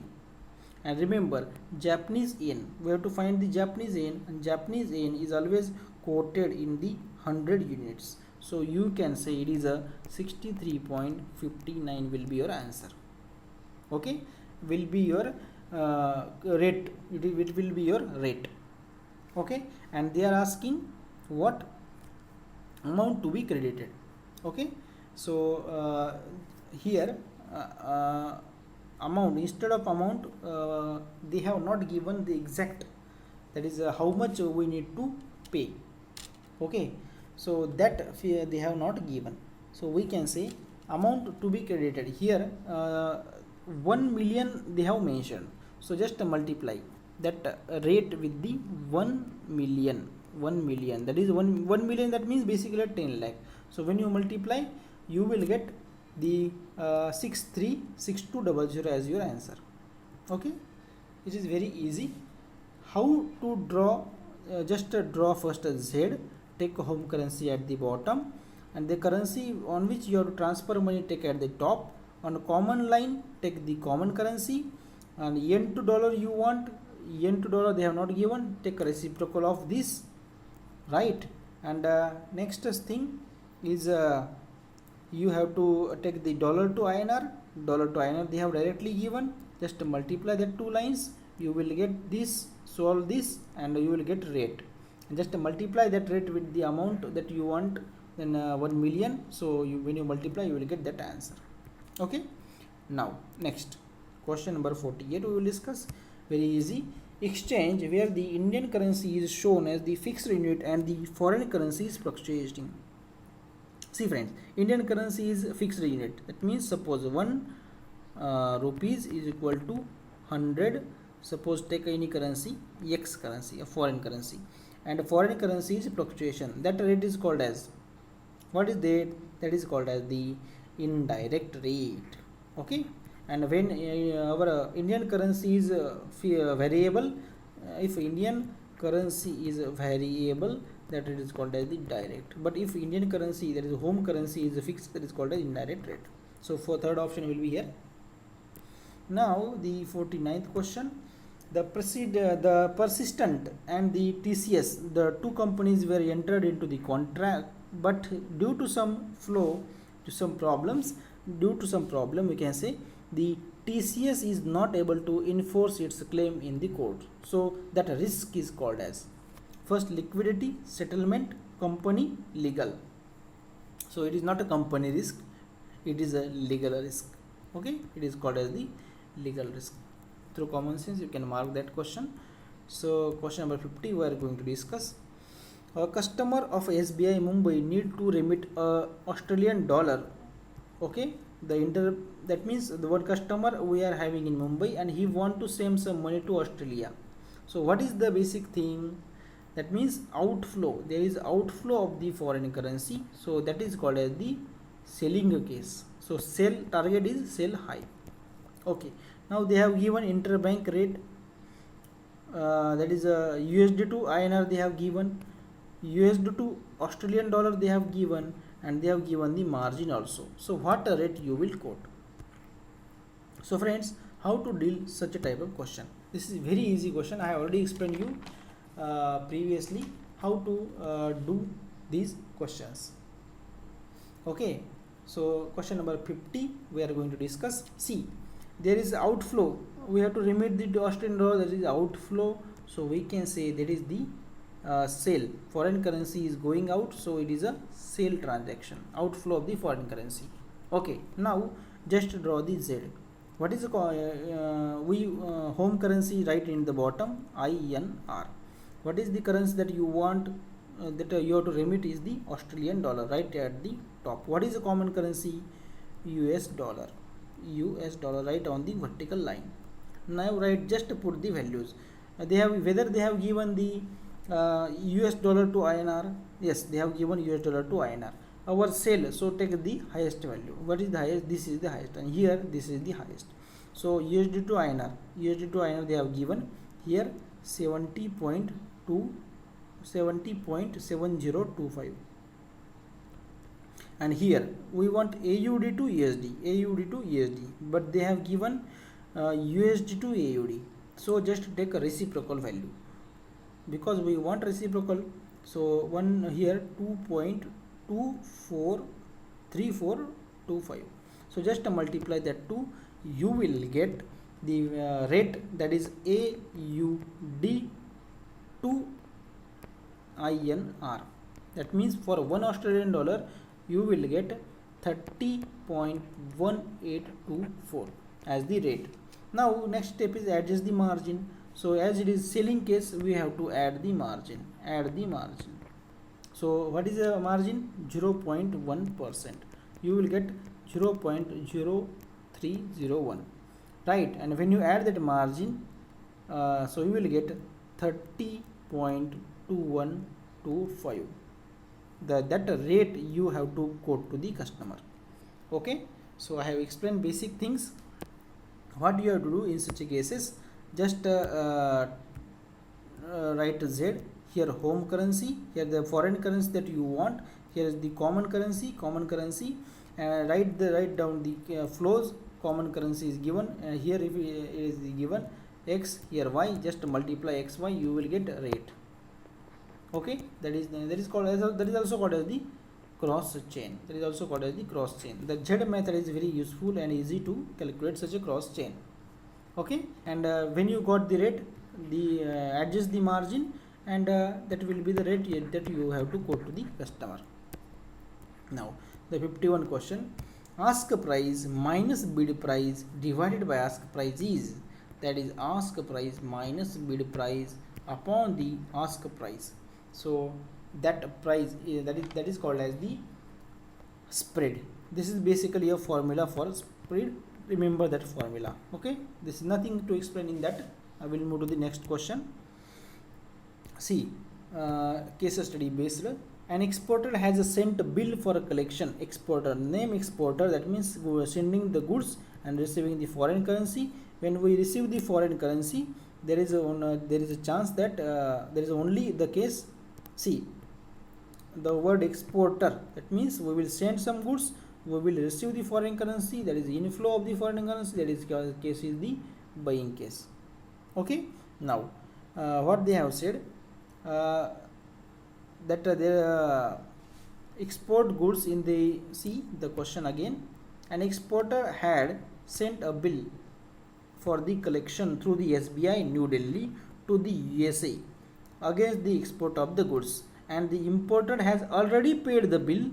And remember, Japanese yen, we have to find the Japanese yen, and Japanese yen is always quoted in the 100 units. So you can say it is a 63.59 will be your answer. Okay, will be your rate. It will be your rate. Okay, and they are asking what amount to be credited. Okay, so here amount, instead of amount they have not given the exact, that is how much we need to pay. Okay, so that they have not given. So we can say amount to be credited. Here 1 million they have mentioned, so just multiply that rate with the 1 million. That is 1 million, that means basically 10 lakh. So when you multiply, you will get the 636200 as your answer. Okay, it is very easy. How to draw? Just draw first a Z, take home currency at the bottom, and the currency on which you have to transfer money take at the top. On a common line, take the common currency, and yen to dollar you want. Yen to dollar they have not given, take a reciprocal of this, right? And next thing is you have to take the dollar to INR. They have directly given, just multiply that two lines, you will get this, solve this, and you will get rate, and just multiply that rate with the amount that you want, then 1 million. So when you multiply, you will get that answer. Okay, now next question number 48 we will discuss. Very easy. Exchange where the Indian currency is shown as the fixed unit and the foreign currency is fluctuating. See friends, Indian currency is fixed unit. That means suppose 1 rupees is equal to 100. Suppose take any currency, X currency, a foreign currency, and foreign currency is fluctuation. That rate is called as, what is that? That is called as the indirect rate. Okay, and when our Indian currency is variable, if Indian currency is variable, that it is called as the direct. But if Indian currency, that is home currency, is fixed, that is called as indirect rate. So for third option will be here. Now the 49th question. The Persistent and the TCS, the two companies were entered into the contract, but due to some problem, we can say the TCS is not able to enforce its claim in the court. So that risk is called as, first, liquidity, settlement, company, legal. So it is not a company risk, it is a legal risk. Okay, it is called as the legal risk. Through common sense you can mark that question. So question number 50 we are going to discuss. A customer of SBI Mumbai need to remit a Australian dollar. Okay, that means the one customer we are having in Mumbai and he want to send some money to Australia. So what is the basic thing? That means outflow. There is outflow of the foreign currency. So that is called as the selling case. So sell target is sell high. Okay. Now they have given interbank rate. That is USD to INR they have given. USD to Australian dollar they have given, and they have given the margin also. So what rate you will quote? So friends, how to deal such a type of question? This is very easy question. I have already explained you previously how to do these questions. Okay, so question number 50 we are going to discuss. See, there is outflow. We have to remit the Australian dollar, that is outflow. So we can say that is the sale. Foreign currency is going out, so it is a sale transaction, outflow of the foreign currency. Okay, now just draw the Z. What is the home currency right in the bottom, INR. What is the currency that you want that you have to remit is the Australian dollar right at the top. What is the common currency? US dollar. US dollar right on the vertical line. Now right, just put the values. They have, whether they have given the US dollar to INR. Yes, they have given US dollar to INR. Our sale, so take the highest value. What is the highest? This is the highest, and here this is the highest. So USD to INR, USD to INR they have given here 70.7025, and here we want AUD to USD, AUD to USD, but they have given USD to AUD. So just take a reciprocal value, because we want reciprocal. So one here 2.243425. So just multiply that 2, you will get the rate, that is AUD to INR. That means for 1 Australian dollar you will get 30.1824 as the rate. Now next step is adjust the margin. So as it is selling case, we have to add the margin. So what is the margin? 0.1%. You will get 0.0301, right? And when you add that margin, so you will get 30.2125. That rate you have to quote to the customer. Okay, so I have explained basic things. What you have to do in such cases, just write Z here, home currency, here the foreign currency that you want, here is the common currency, write down the flows. Common currency is given, here if it is given X, here Y, just multiply XY, you will get rate. Okay, that is also called as the cross chain. The Z method is very useful and easy to calculate such a cross chain. Okay, and when you got the rate, adjust the margin, and that will be the rate that you have to quote to the customer. Now the 51 question, ask price minus bid price divided by ask price is, that is ask price minus bid price upon the ask price. So that price that is called as the spread. This is basically a formula for spread. Remember that formula. Okay, this is nothing to explain in that. I will move to the next question. See, case study based. An exporter has sent a bill for a collection. Exporter, name exporter, that means we are sending the goods and receiving the foreign currency. When we receive the foreign currency, there is a chance that there is only the case. See, the word exporter, that means we will send some goods, we will receive the foreign currency, that is inflow of the foreign currency, that is case is the buying case. Okay, now what they have said, that they export goods in the, see the question again, an exporter had sent a bill for the collection through the SBI New Delhi to the USA against the export of the goods, and the importer has already paid the bill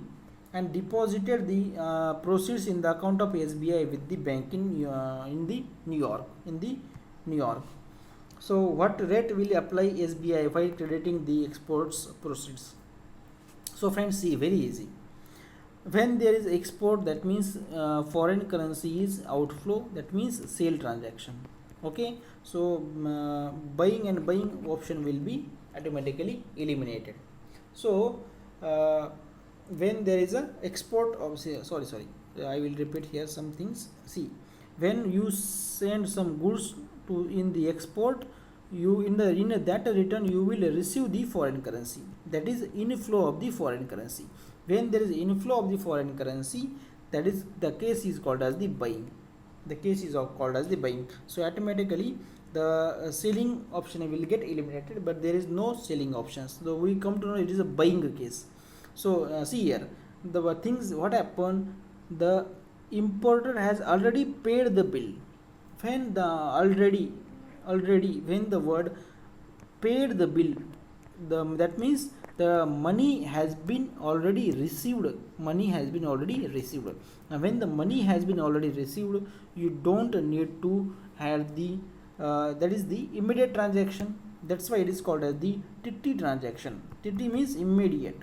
and deposited the proceeds in the account of SBI with the bank in the New York. So what rate will apply SBI while crediting the exports proceeds? So friends, see, very easy. When there is export, that means foreign currency is outflow, that means sale transaction. Okay, so buying and buying option will be automatically eliminated. So when there is a export of, sorry, I will repeat here some things. See, when you send some goods to in the export, you in that return you will receive the foreign currency, that is inflow of the foreign currency. When there is inflow of the foreign currency, that is the case is called as the buying. So automatically the selling option will get eliminated, but there is no selling options, so we come to know it is a buying case. So see here, the things what happen, the importer has already paid the bill. When the already when the word paid the bill, that means the money has been already received. And when the money has been already received, you don't need to have the that is the immediate transaction. That's why it is called as the TT transaction. TT means immediate,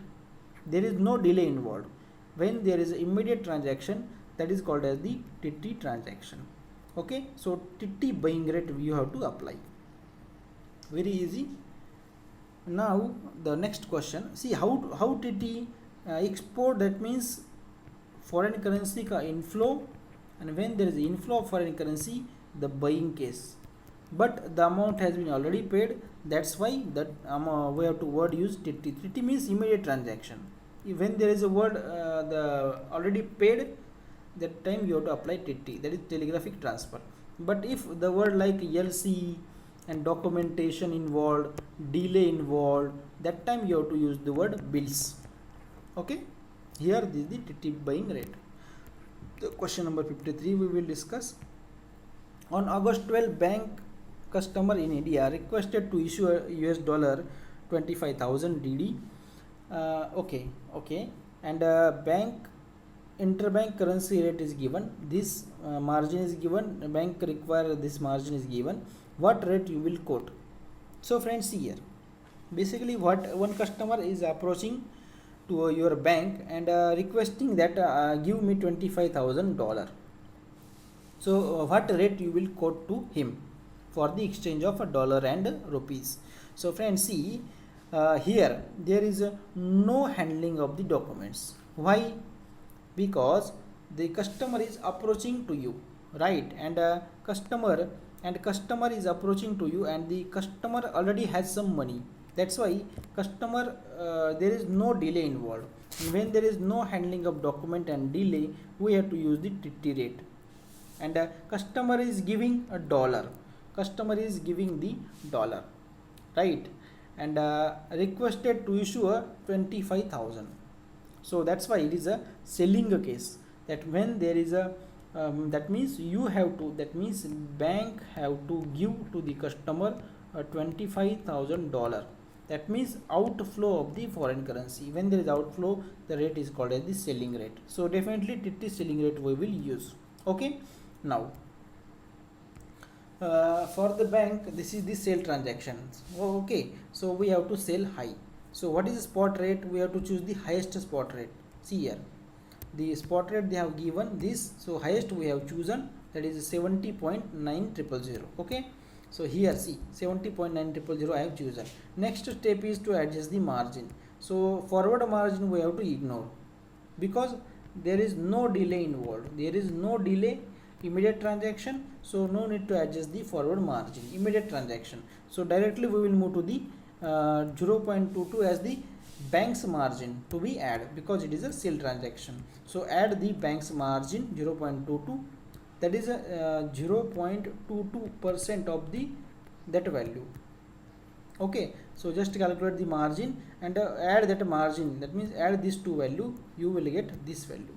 there is no delay involved. When there is immediate transaction, that is called as the TT transaction. Okay, so TT buying rate you have to apply. Very easy. Now the next question, see how TT export, that means foreign currency ka inflow, and when there is inflow of foreign currency, the buying case, but the amount has been already paid, that's why that we have to word use TT. TT means immediate transaction. When there is a word the already paid, that time you have to apply TT, that is telegraphic transfer. But if the word like LC and documentation involved, delay involved, that time you have to use the word bills. Okay, here this is the TT buying rate. The question number 53 we will discuss. On August 12, bank customer in India requested to issue a US dollar 25,000 DD. Okay, and bank interbank currency rate is given, this margin is given, bank require this margin is given, what rate you will quote? So friends, see here, basically what one customer is approaching to your bank and requesting that give me $25,000. So what rate you will quote to him for the exchange of a dollar and rupees? So friends, see here there is no handling of the documents. Why? Because the customer is approaching to you, right? And customer is approaching to you, and the customer already has some money. That's why customer there is no delay involved. And when there is no handling of document and delay, we have to use the TT rate. And customer is giving a dollar. Customer is giving the dollar, right? And requested to issue a 25,000. So that's why it is a selling case. That when there is a that means you have to, that means bank have to give to the customer a $25,000. That means outflow of the foreign currency. When there is outflow, the rate is called as the selling rate. So definitely TT selling rate we will use. Okay, now for the bank, this is the sale transactions. Okay, so we have to sell high. So what is the spot rate? We have to choose the highest spot rate. See here, the spot rate they have given this, so highest we have chosen, that is 70.9000. Okay, so here see 70.9000 I have chosen. Next step is to adjust the margin. So forward margin we have to ignore, because there is no delay involved. There is no delay, immediate transaction, so no need to adjust the forward margin, immediate transaction. So directly we will move to the 0.22 as the bank's margin to be added, because it is a sale transaction. So add the bank's margin 0.22, that is a 0.22% of the that value. Okay, so just calculate the margin and add that margin, that means add these two value, you will get this value.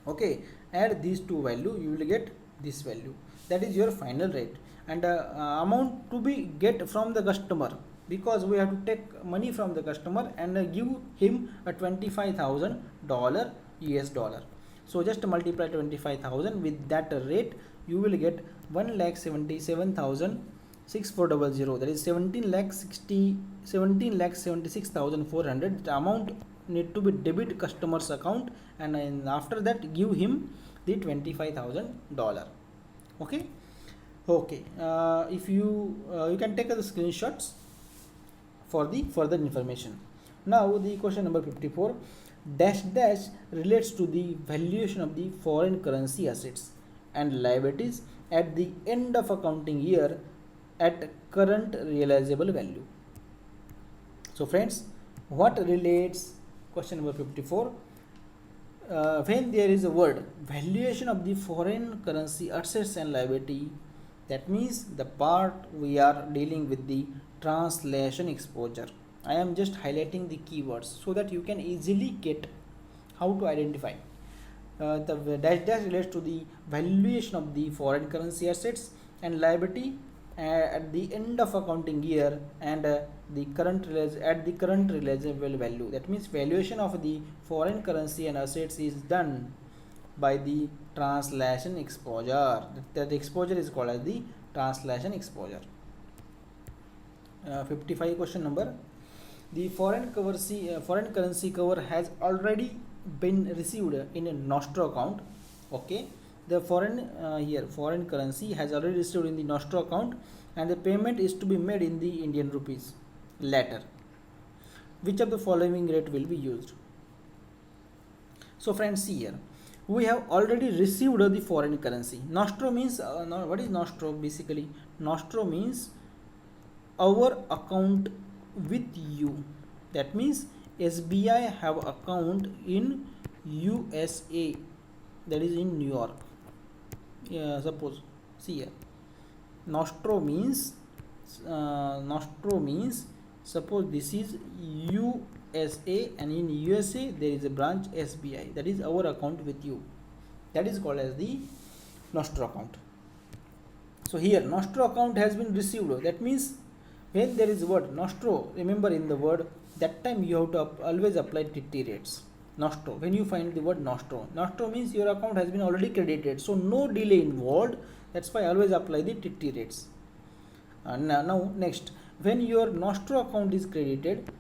Okay, add these two value, you will get this value, that is your final rate. And amount to be get from the customer, because we have to take money from the customer and give him a $25,000 US dollar. So just multiply 25,000 with that rate, you will get 1,77,6400, that is 17,76,400. The amount need to be debit customer's account, and after that give him the $25,000. Okay. If you can take the screenshots for the further information. Now the question number 54, dash dash relates to the valuation of the foreign currency assets and liabilities at the end of accounting year at current realizable value. So friends, what relates, question number 54, when there is a word valuation of the foreign currency assets and liability, that means the part we are dealing with the translation exposure. I am just highlighting the keywords so that you can easily get how to identify. The dash dash relates to the valuation of the foreign currency assets and liability at the end of accounting year and at the current realizable value. That means valuation of the foreign currency and assets is done by the translation exposure. That exposure is called as the translation exposure. 55 question number, the foreign currency cover has already been received in a NOSTRO account. Okay, the foreign currency has already received in the NOSTRO account and the payment is to be made in the Indian rupees later. Which of the following rate will be used? So friends, see here, we have already received the foreign currency. NOSTRO means what is NOSTRO? Basically NOSTRO means our account with you. That means SBI have account in USA, that is in New York. Suppose, see here, NOSTRO means suppose this is USA and in USA there is a branch SBI, that is our account with you, that is called as the NOSTRO account. So here NOSTRO account has been received, that means when there is word NOSTRO, remember in the word, that time you have to always apply TT rates. NOSTRO, when you find the word NOSTRO means your account has been already credited, so no delay involved, that's why always apply the TT rates. Now next, when your NOSTRO account is credited,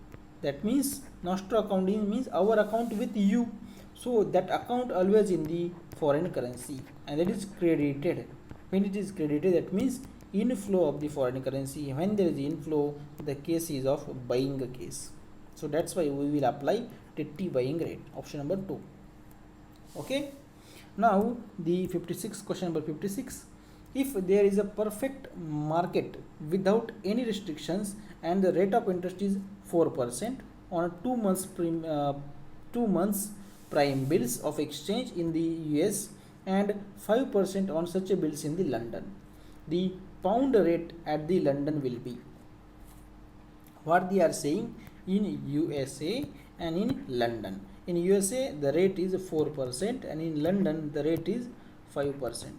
that means NOSTRO account means our account with you, so that account always in the foreign currency and that is credited. When it is credited, that means inflow of the foreign currency. When there is inflow, the case is of buying a case, so that's why we will apply TT buying rate, option number 2. Okay, now the 56 question number 56, if there is a perfect market without any restrictions and the rate of interest is 4% on a 2 months prime bills of exchange in the US and 5% on such a bills in the London, the pound rate at the London will be, what they are saying, in USA and in London. In USA the rate is 4% and in London the rate is 5%.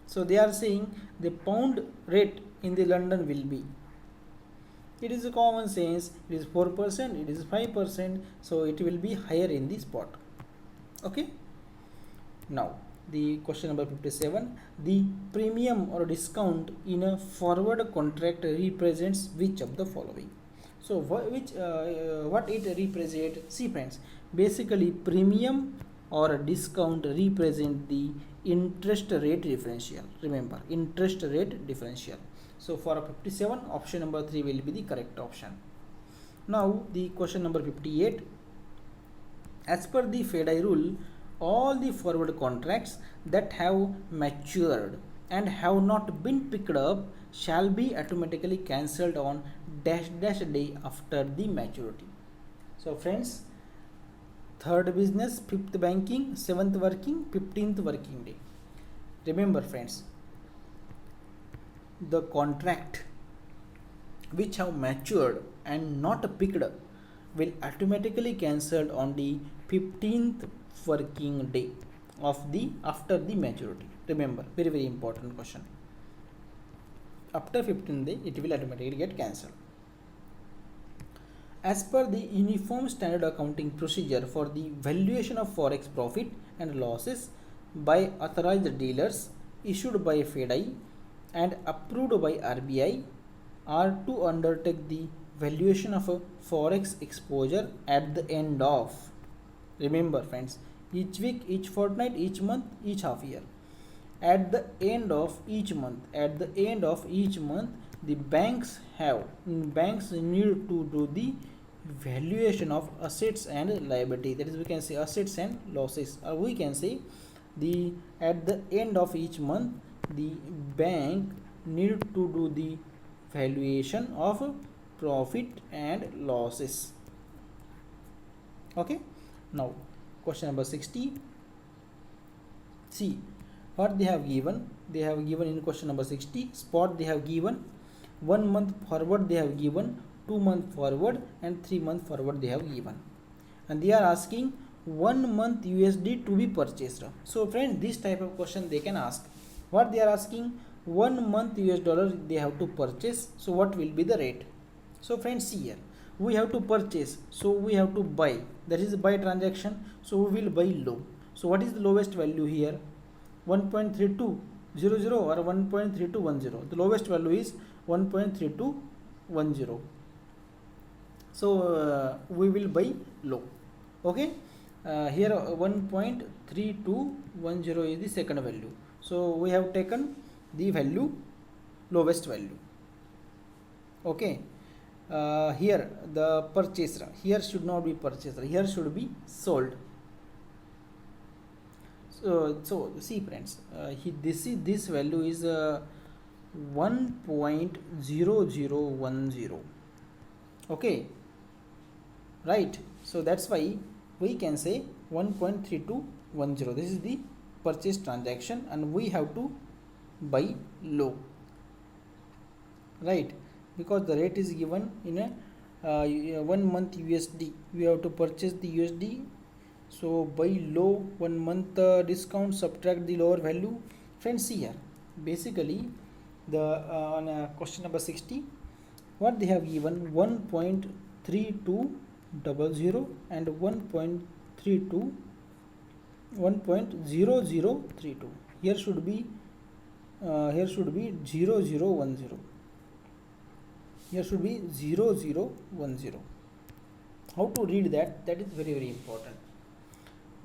So they are saying the pound rate in the London will be, it is a common sense, it is 4%, it is 5%, so it will be higher in the spot. Okay, now the question number 57, the premium or discount in a forward contract represents which of the following? So what it represents? See friends, basically premium or discount represent the interest rate differential. Remember, interest rate differential. So for 57, option number 3 will be the correct option. Now the question number 58, as per the FEDI rule, all the forward contracts that have matured and have not been picked up shall be automatically cancelled on dash dash day after the maturity. So friends, 3rd business, 5th banking, 7th working, 15th working day. Remember friends, the contract which have matured and not picked up will automatically cancelled on the 15th working day of the after the maturity. Remember, very very important question. After 15th day it will automatically get cancelled. As per the uniform standard accounting procedure for the valuation of forex profit and losses by authorized dealers issued by FEDI and approved by RBI are to undertake the valuation of a forex exposure at the end of, remember friends, each week, each fortnight, each month, each half year. At the end of each month, the banks need to do the valuation of assets and liability, that is we can say assets and losses, or we can say the at the end of each month the bank need to do the valuation of profit and losses. Okay, now question number 60. See what they have given. They have given in question number 60 spot they have given, 1 month forward they have given, 2 month forward and 3 month forward they have given, and they are asking 1 month USD to be purchased. So friends, this type of question they can ask. What they are asking, 1 month US dollar they have to purchase, so what will be the rate? So friends, see here, we have to purchase, so we have to buy, that is buy transaction, so we will buy low. So what is the lowest value here? 1.3200 or 1.3210. The lowest value is 1.3210. So we will buy low. Okay, here 1.3210 is the second value, so we have taken the value lowest value. Okay, here the purchaser, here should not be purchaser, here should be sold. So see friends, this value is 1.0010. okay, right? So that's why we can say 1.3210. This is the purchase transaction and we have to buy low, right? Because the rate is given in a 1 month USD, we have to purchase the USD, so buy low, 1 month discount, subtract the lower value. Friends, see here, basically the on question number 60 what they have given, 1.3200 and 1.0032. Here should be 0010. Here should be 0010. How to read that? That is very, very important.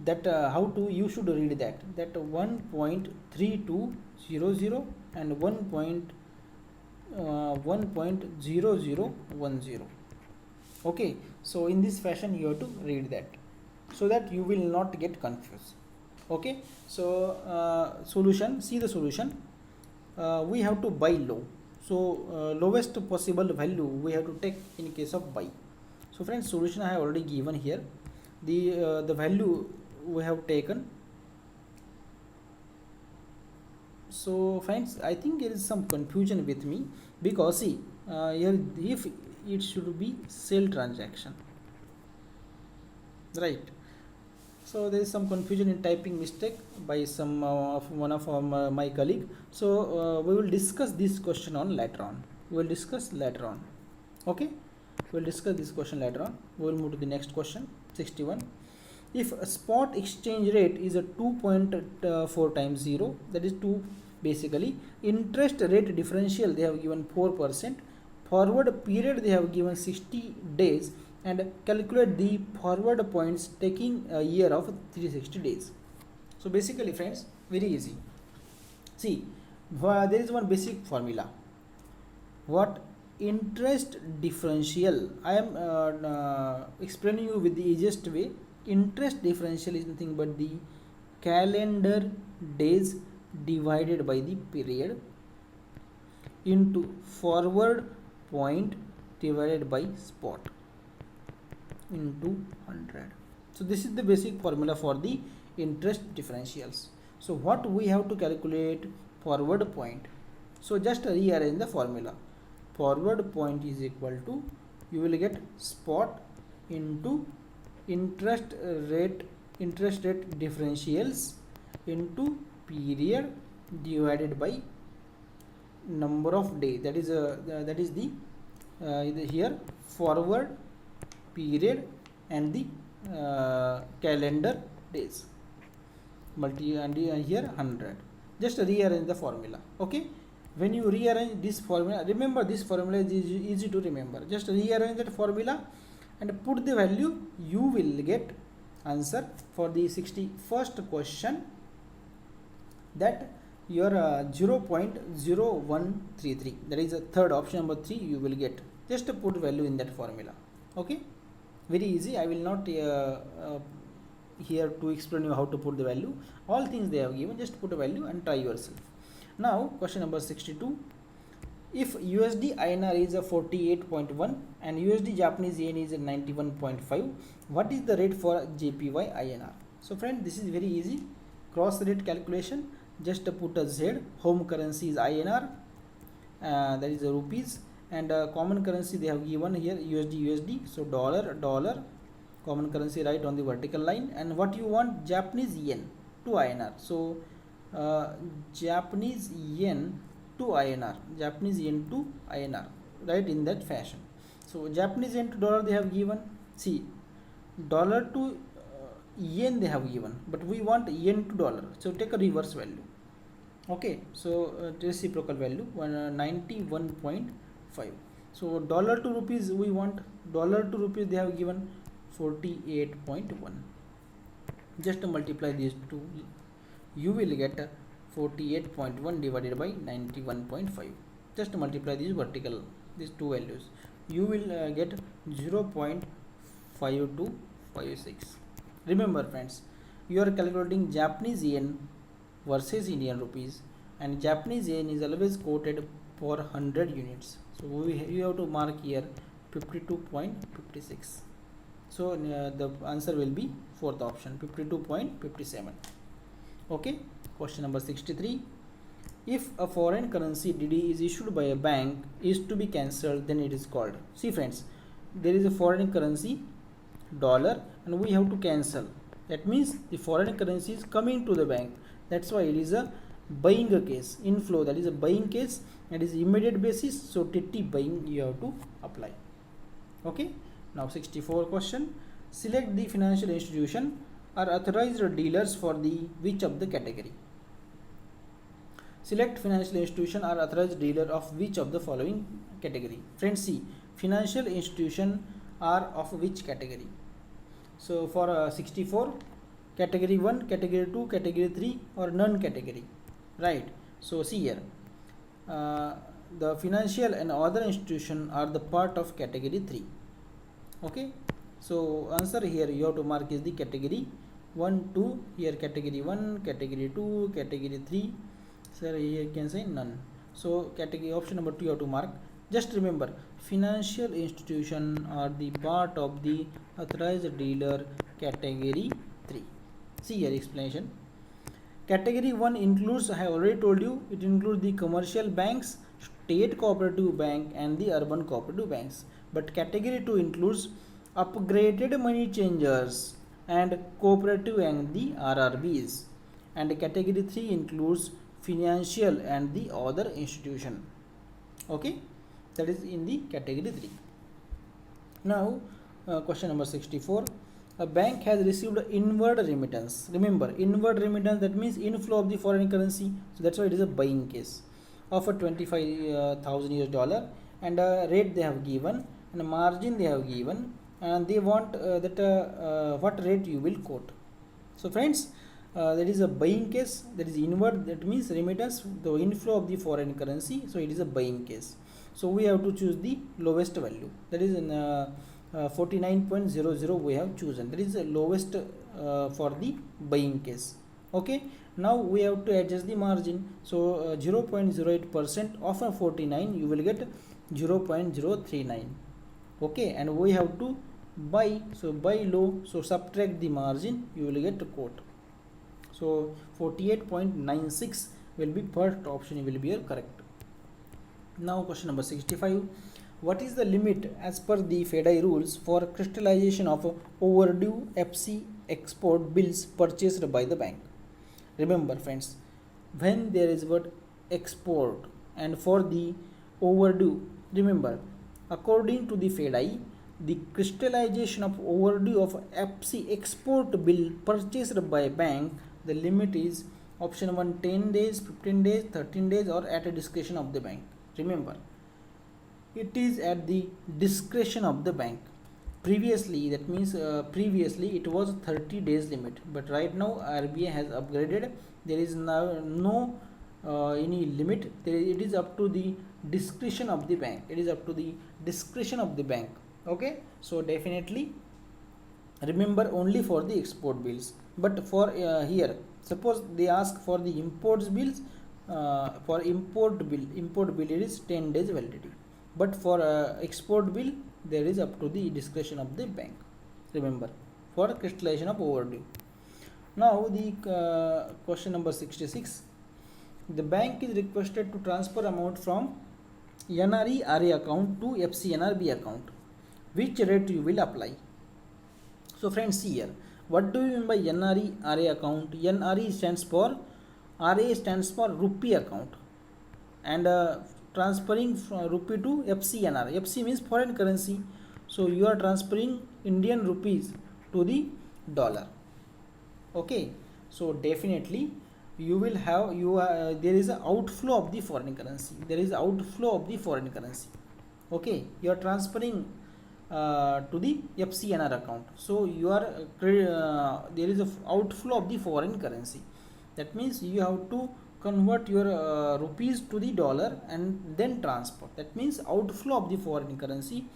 That how to you should read that 1.3200 and 1.0010. Okay, so in this fashion you have to read that, so that you will not get confused. Okay, so solution, see the solution. We have to buy low, so lowest possible value we have to take in case of buy. So friends, solution I have already given here. The value we have taken. So friends, I think there is some confusion with me, because see here if it should be sale transaction, right? So there is some confusion in typing mistake by some one of my colleague. So we will discuss this question on later on. We will discuss later on. Okay, we will discuss this question later on. We will move to the next question, 61. If a spot exchange rate is a 2.4 times 0, that is 2, basically interest rate differential they have given 4%, forward period they have given 60 days, and calculate the forward points taking a year of 360 days. So basically friends, very easy. See, there is one basic formula. What? Interest differential. I am explaining you with the easiest way. Interest differential is nothing but the calendar days divided by the period into forward point divided by spot into 100. So this is the basic formula for the interest differentials. So what we have to calculate? Forward point. So just rearrange the formula. Forward point is equal to, you will get spot into interest rate differentials into period divided by number of days. That is the here forward period and the calendar days. Multi and here 100. Just rearrange the formula. Okay, when you rearrange this formula, remember this formula is easy to remember. Just rearrange that formula and put the value, you will get answer for the 61st question, that your 0.0133, that is a third option number 3 you will get. Just put value in that formula. Okay, very easy. I will not here to explain you how to put the value. All things they have given, just put a value and try yourself. Now question number 62, if USD INR is a 48.1 and USD Japanese yen is a 91.5, what is the rate for JPY INR? So friend, this is very easy. Cross rate calculation, just put a Z, home currency is INR, that is the rupees, and common currency they have given here USD, so dollar, common currency right on the vertical line. And what you want, Japanese yen to INR, so Japanese yen to INR, right, in that fashion. So Japanese yen to dollar they have given, see, dollar to yen they have given, but we want yen to dollar, so take a reverse value. Okay, so reciprocal value 91.5. so dollar to rupees, we want dollar to rupees, they have given 48.1. just multiply these two, you will get 48.1 divided by 91.5. just multiply these two values, you will get 0.5256. remember friends, you are calculating Japanese yen versus Indian rupees, and Japanese yen is always quoted for 100 units, so you have to mark here 52.56. so the answer will be fourth option, 52.57. okay, question number 63, if a foreign currency DD is issued by a bank is to be cancelled, then it is called. See friends, there is a foreign currency dollar and we have to cancel. That means the foreign currency is coming to the bank, that's why it is a buying case, inflow, that is a buying case, it is immediate basis, so TT buying you have to apply. Okay, now 64 question, select the financial institution are authorized dealers for the which of the category. Select financial institution are authorized dealer of which of the following category. Friends, see, financial institution are of which category. So for 64, category 1, category 2, category 3 or none category, right? So see here, the financial and other institution are the part of category 3. okay, so answer here you have to mark is the category 1, 2, here category 1, category 2, category 3, sir here you can say none. So category option number 2 you have to mark. Just remember, financial institution are the part of the authorized dealer category 3. See here explanation. Category 1 includes, I have already told you, it includes the commercial banks, state cooperative bank and the urban cooperative banks. But category 2 includes upgraded money changers and cooperative and the RRBs. And category 3 includes financial and the other institution. Okay, that is in the category 3. Now question number 64, a bank has received inward remittance. Remember, inward remittance, that means inflow of the foreign currency, so that's why it is a buying case of a 25,000 US dollar, and a rate they have given and a margin they have given, and they want what rate you will quote. So friends, that is a buying case, that is inward, that means remittance, the inflow of the foreign currency, so it is a buying case. So we have to choose the lowest value, that is in 49.00 we have chosen, that is the lowest for the buying case. Okay, now we have to adjust the margin, so 0.08% of a 49 you will get 0.039. okay, and we have to buy, so buy low, so subtract the margin, you will get a quote. So 48.96 will be first option, will be your correct. Now question number 65, what is the limit as per the FEDI rules for crystallization of overdue FC export bills purchased by the bank? Remember friends, when there is word export and for the overdue, remember according to the FEDI, the crystallization of overdue of FC export bill purchased by bank, the limit is option 1 10 days, 15 days, 13 days, or at a discretion of the bank. Remember, it is at the discretion of the bank. Previously, that means previously it was 30 days limit, but right now RBI has upgraded. There is now no any limit. It is up to the discretion of the bank. It is up to the discretion of the bank. Okay, so definitely remember only for the export bills. But for here, suppose they ask for the imports bills. For import bill it is 10 days validity, but for export bill there is up to the discretion of the bank. Remember, for crystallization of overdue. Now the question number 66. The bank is requested to transfer amount from NRE RA account to FCNR B account. Which rate you will apply? So friends, see here, what do you mean by NRE RA account? NRE stands for, RA stands for rupee account, and transferring from rupee to FCNR. FC means foreign currency, so you are transferring Indian rupees to the dollar. Okay, so definitely you will have there is an outflow of the foreign currency. There is outflow of the foreign currency. Okay, you are transferring to the FCNR account, so you are there is a outflow of the foreign currency. That means you have to convert your rupees to the dollar and then transfer. That means outflow of the foreign currency.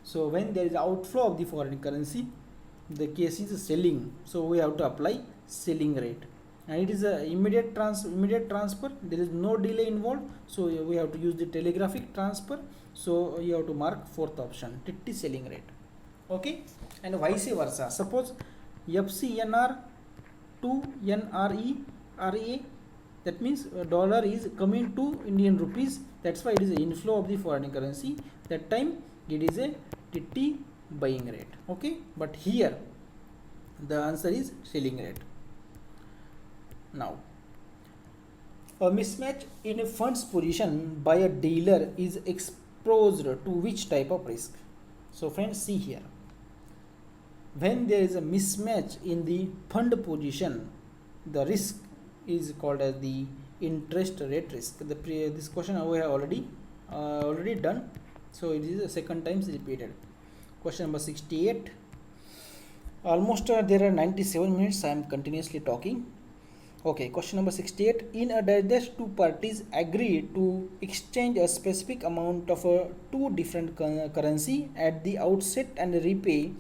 So when there is outflow of the foreign currency, the case is selling, so we have to apply selling rate, and it is a immediate transfer. There is no delay involved, so we have to use the telegraphic transfer. So you have to mark fourth option, TT selling rate. Okay, and vice versa. Suppose FCNR to NRE RA, that means dollar is coming to Indian rupees. That's why it is an inflow of the foreign currency. That time it is a TT buying rate. Okay, but here the answer is selling rate. Now, a mismatch in a fund's position by a dealer is exposed to which type of risk? So friends, see here, when there is a mismatch in the fund position, the risk is called as the interest rate risk. This question we have already done, so it is a second times repeated. Question number 68. Almost there are 97 minutes. I am continuously talking. Okay, question number 68. In a dash, two parties agree to exchange a specific amount of two different currency at the outset and repay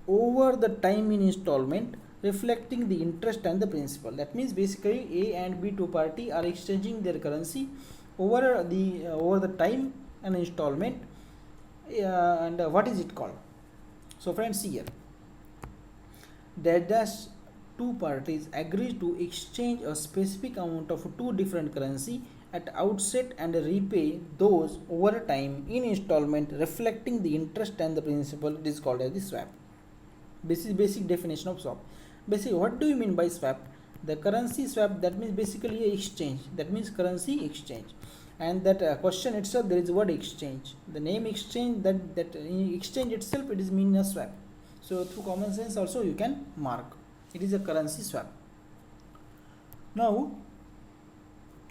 over the time in installment, reflecting the interest and the principal. That means basically A and B, two party are exchanging their currency over the time and installment, and what is it called? So friends, see here, dash two parties agree to exchange a specific amount of two different currency at outset and repay those over time in installment, reflecting the interest and the principal. It is called as the swap. This is basic definition of swap. Basically, what do you mean by swap? The currency swap, that means basically a exchange. That means currency exchange. And that question itself, there is word exchange. The name exchange, that exchange itself, it is mean a swap. So through common sense also you can mark. It is a currency swap. Now,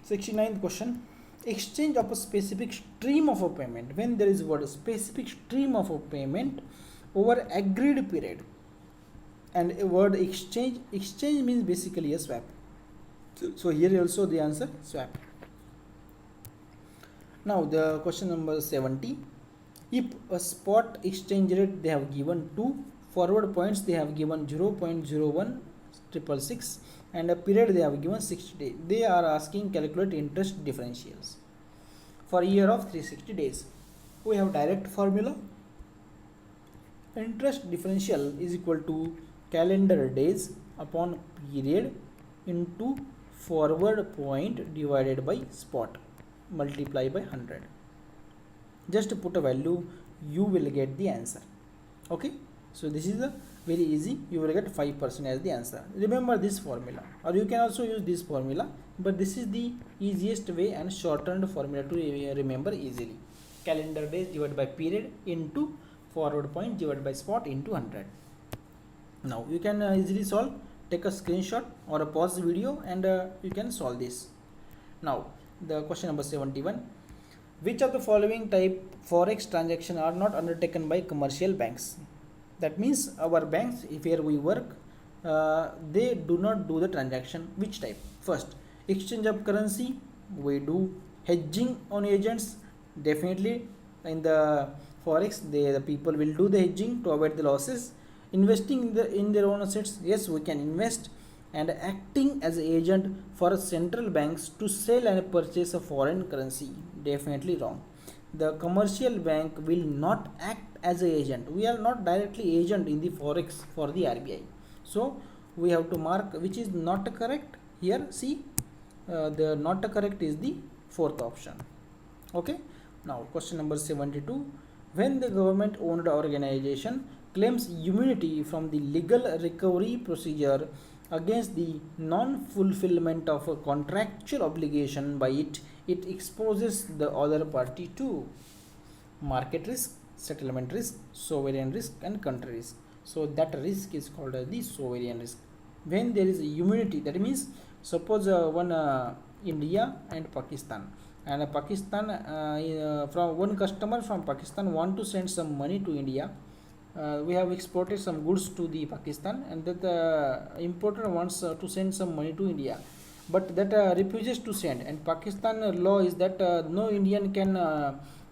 69th question. Exchange of a specific stream of a payment. When there is word specific stream of a payment over agreed period, and a word exchange means basically a swap. So here also the answer swap. Now the question number 70. If a spot exchange rate they have given 2, forward points they have given 0.01666, and a period they have given 60 days. They are asking calculate interest differentials for a year of 360 days. We have direct formula. Interest differential is equal to calendar days upon period into forward point divided by spot, multiply by 100. Just put a value, you will get the answer. Okay, so this is a very easy. You will get 5% as the answer. Remember this formula, or you can also use this formula, but this is the easiest way and shortened formula to remember easily. Calendar days divided by period into forward point divided by spot into 100. Now you can easily solve. Take a screenshot or a pause video and you can solve this. Now the question number 71. Which of the following type forex transaction are not undertaken by commercial banks? That means our banks, if here we work, they do not do the transaction. Which type? First, exchange of currency, we do. Hedging on agents, definitely in the forex the people will do the hedging to avoid the losses. Investing in their own assets, yes, we can invest. And acting as an agent for central banks to sell and purchase a foreign currency, definitely wrong. The commercial bank will not act as an agent. We are not directly agent in the forex for the RBI. So we have to mark which is not correct here. See, the not correct is the fourth option. Okay. Now question number 72. When the government owned organization claims immunity from the legal recovery procedure against the non-fulfillment of a contractual obligation by it exposes the other party to market risk, settlement risk, sovereign risk and country risk. So that risk is called as the sovereign risk. When there is a immunity, that means suppose India and Pakistan, and Pakistan from one customer from Pakistan want to send some money to India. We have exported some goods to the Pakistan, and that importer wants to send some money to India, but that refuses to send, and Pakistan law is that no Indian can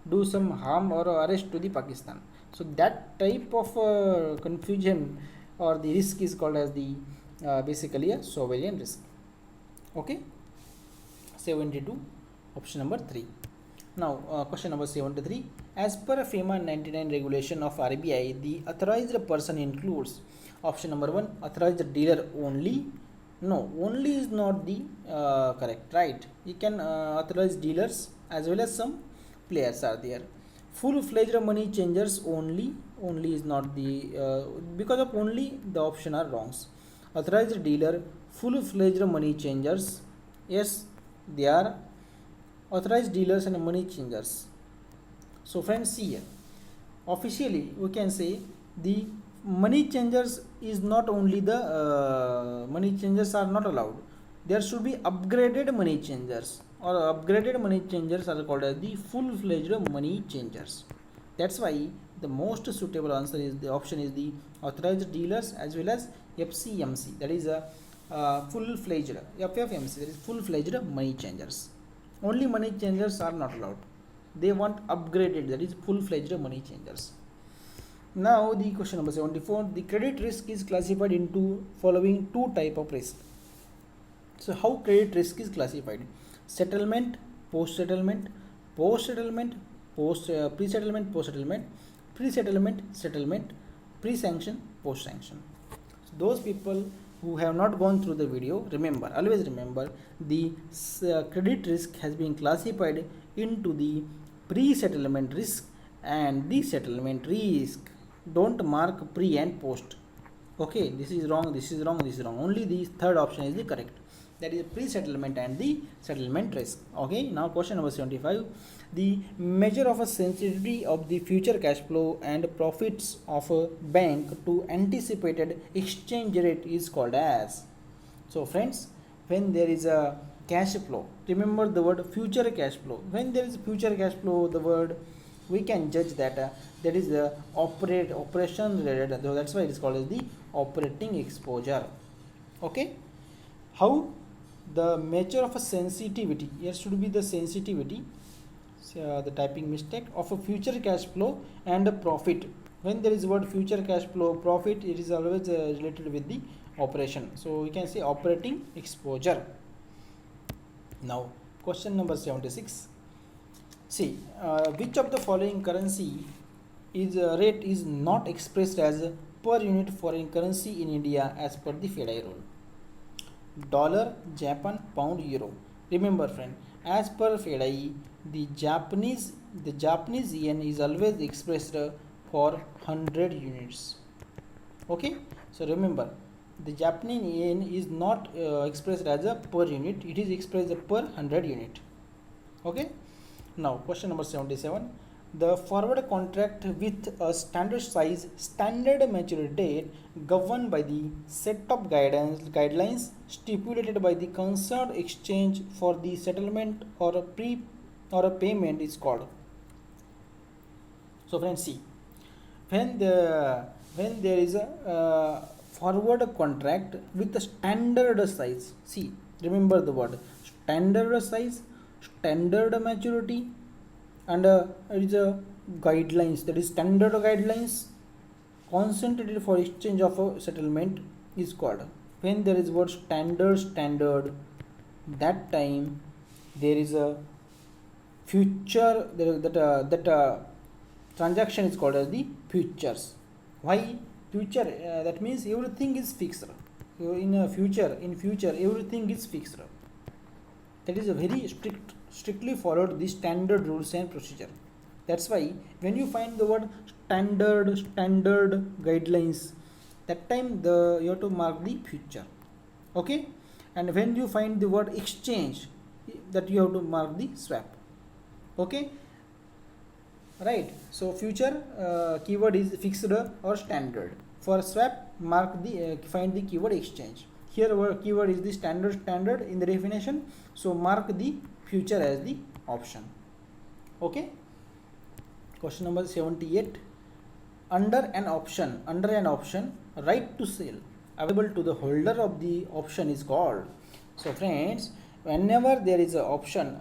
do some harm or arrest to the Pakistan. So that type of confusion or the risk is called as the basically a sovereign risk. Okay. 72, option number 3. Now question number 73. As per FEMA 99 regulation of RBI, the authorized person includes option number 1, authorized dealer only. No, only is not the correct, right? You can authorize dealers as well as some players are there. Full-fledged money changers only is not the because of only the option are wrongs. Authorized dealer, full-fledged money changers, yes, they are authorized dealers and money changers. So friends, see here, officially we can say the money changers is not only the money changers are not allowed. There should be upgraded money changers, or upgraded money changers are called as the full-fledged money changers. That's why the most suitable answer is the option is the authorized dealers as well as FCMC, that is a full-fledged FFMC, that is full-fledged money changers. Only money changers are not allowed. They want upgraded, that is full-fledged money changers. Now the question number 74. The credit risk is classified into following two type of risk. So how credit risk is classified? Settlement, post-settlement, post-settlement, pre-settlement, post-settlement, pre-settlement, settlement, pre-sanction, post-sanction. So those people who have not gone through the video, remember, always remember, the credit risk has been classified into the pre-settlement risk and the settlement risk. Don't mark pre and post. Okay, this is wrong, this is wrong, this is wrong. Only the third option is the correct. That is pre-settlement and the settlement risk. Okay, now question number 75. The measure of a sensitivity of the future cash flow and profits of a bank to anticipated exchange rate is called as. So friends, when there is a cash flow, remember the word future cash flow. When there is future cash flow, the word we can judge that that is the operation related. So that's why it is called as the operating exposure. Okay, how the measure of a sensitivity, here should be the sensitivity, the typing mistake, of a future cash flow and a profit. When there is word future cash flow, profit, it is always related with the operation. So we can say operating exposure. Now question number 76. See, which of the following currency is rate is not expressed as per unit foreign currency in India as per the FEDI rule? Dollar, Japan, pound, euro. Remember friend, as per FEDI, the Japanese yen is always expressed for 100 units. Okay, so remember, the Japanese yen is not expressed as a per unit, it is expressed per 100 unit. Okay. Now question number 77. The forward contract with a standard size, standard maturity date governed by the set of guidelines stipulated by the concerned exchange for the settlement or a payment is called. So friends, see, when there is a forward contract with a standard size, see, remember the word standard size, standard maturity, and it is a guidelines, that is standard guidelines concentrated for exchange of a settlement is called. When there is word standard, that time there is a future, that transaction is called as the futures. Why future? That means everything is fixed. In future everything is fixed. That is a very strictly followed the standard rules and procedure. That's why when you find the word standard guidelines, that time you have to mark the future. Okay, and when you find the word exchange, that you have to mark the swap. Okay, right? So future keyword is fixed or standard. For swap, mark the find the keyword exchange. Here our keyword is the standard in the definition, so mark the future as the option. Okay, question number 78. Under an option, right to sell available to the holder of the option is called. So friends, whenever there is an option,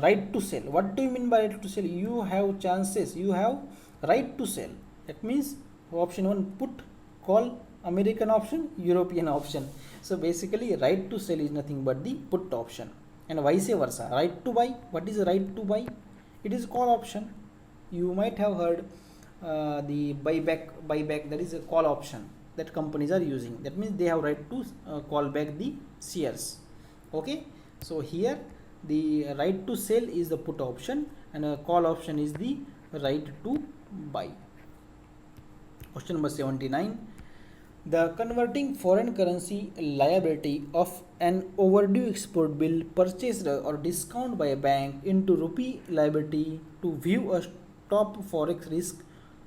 right to sell, what do you mean by right to sell? You have chances, you have right to sell. That means option 1 put, call, American option, European option. So basically right to sell is nothing but the put option, and vice versa. Right to buy, what is right to buy? It is call option. You might have heard the buyback, that is a call option that companies are using. That means they have right to call back the shares. Okay, so here the right to sell is the put option, and a call option is the right to buy. Question number 79. The converting foreign currency liability of an overdue export bill purchased or discount by a bank into rupee liability to view a stop forex risk,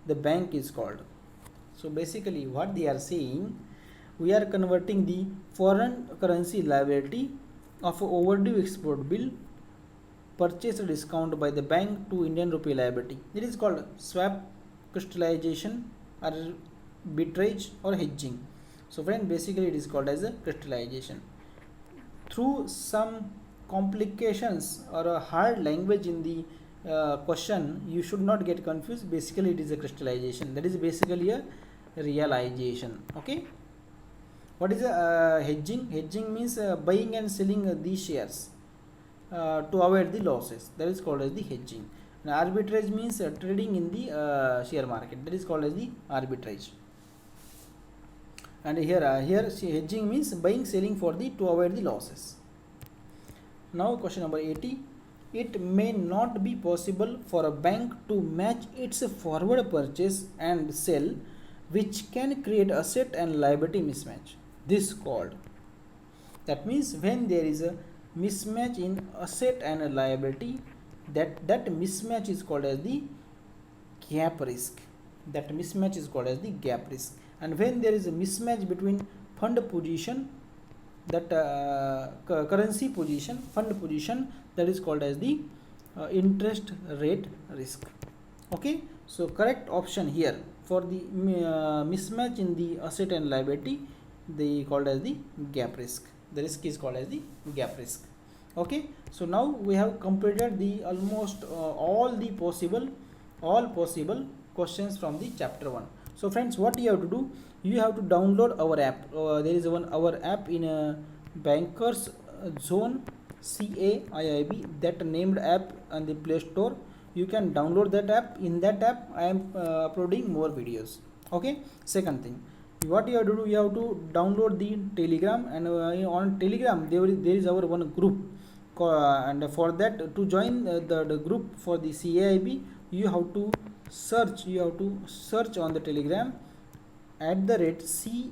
the bank is called. So basically what they are saying, we are converting the foreign currency liability of an overdue export bill purchased or discount by the bank to Indian rupee liability. It is called swap, crystallization, arbitrage, or hedging. So friend, basically it is called as a crystallization. Through some complications or a hard language in the question, you should not get confused. Basically it is a crystallization, that is basically a realization. Okay, what is a hedging? Hedging means buying and selling the shares to avoid the losses, that is called as the hedging. And arbitrage means trading in the share market, that is called as the arbitrage. And here hedging means buying, selling for the to avoid the losses. Now question number 80. It may not be possible for a bank to match its forward purchase and sell, which can create asset and liability mismatch. This called. That means when there is a mismatch in asset and a liability, that mismatch is called as the gap risk. That mismatch is called as the gap risk. And when there is a mismatch between fund position, that currency position, fund position, that is called as the interest rate risk. Okay, so correct option here for the mismatch in the asset and liability, they called as the gap risk. The risk is called as the gap risk. Okay, so now we have completed the almost all possible questions from the chapter 1. So friends, what you have to do, you have to download our app. There is our app in a Bankers Zone CAIIB, that named app on the Play Store. You can download that app. In that app I am uploading more videos. Okay, second thing, what you have to do, you have to download the Telegram, and on Telegram there is our one group, and for that, to join the group for the CAIB, you have to search on the Telegram @CAIIB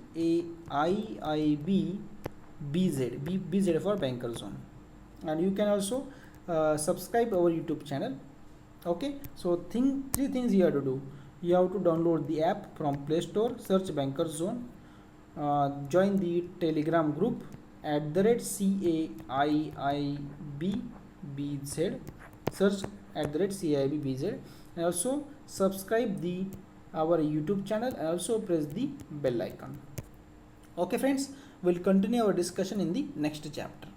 BZ for Banker Zone. And you can also subscribe our YouTube channel. Okay, so three things you have to do. You have to download the app from Play Store, search Banker Zone, join the Telegram group at the rate CAIIBBZ, search at the rate CAIBBZ, and also subscribe the our YouTube channel and also press the bell icon. Okay friends, we'll continue our discussion in the next chapter.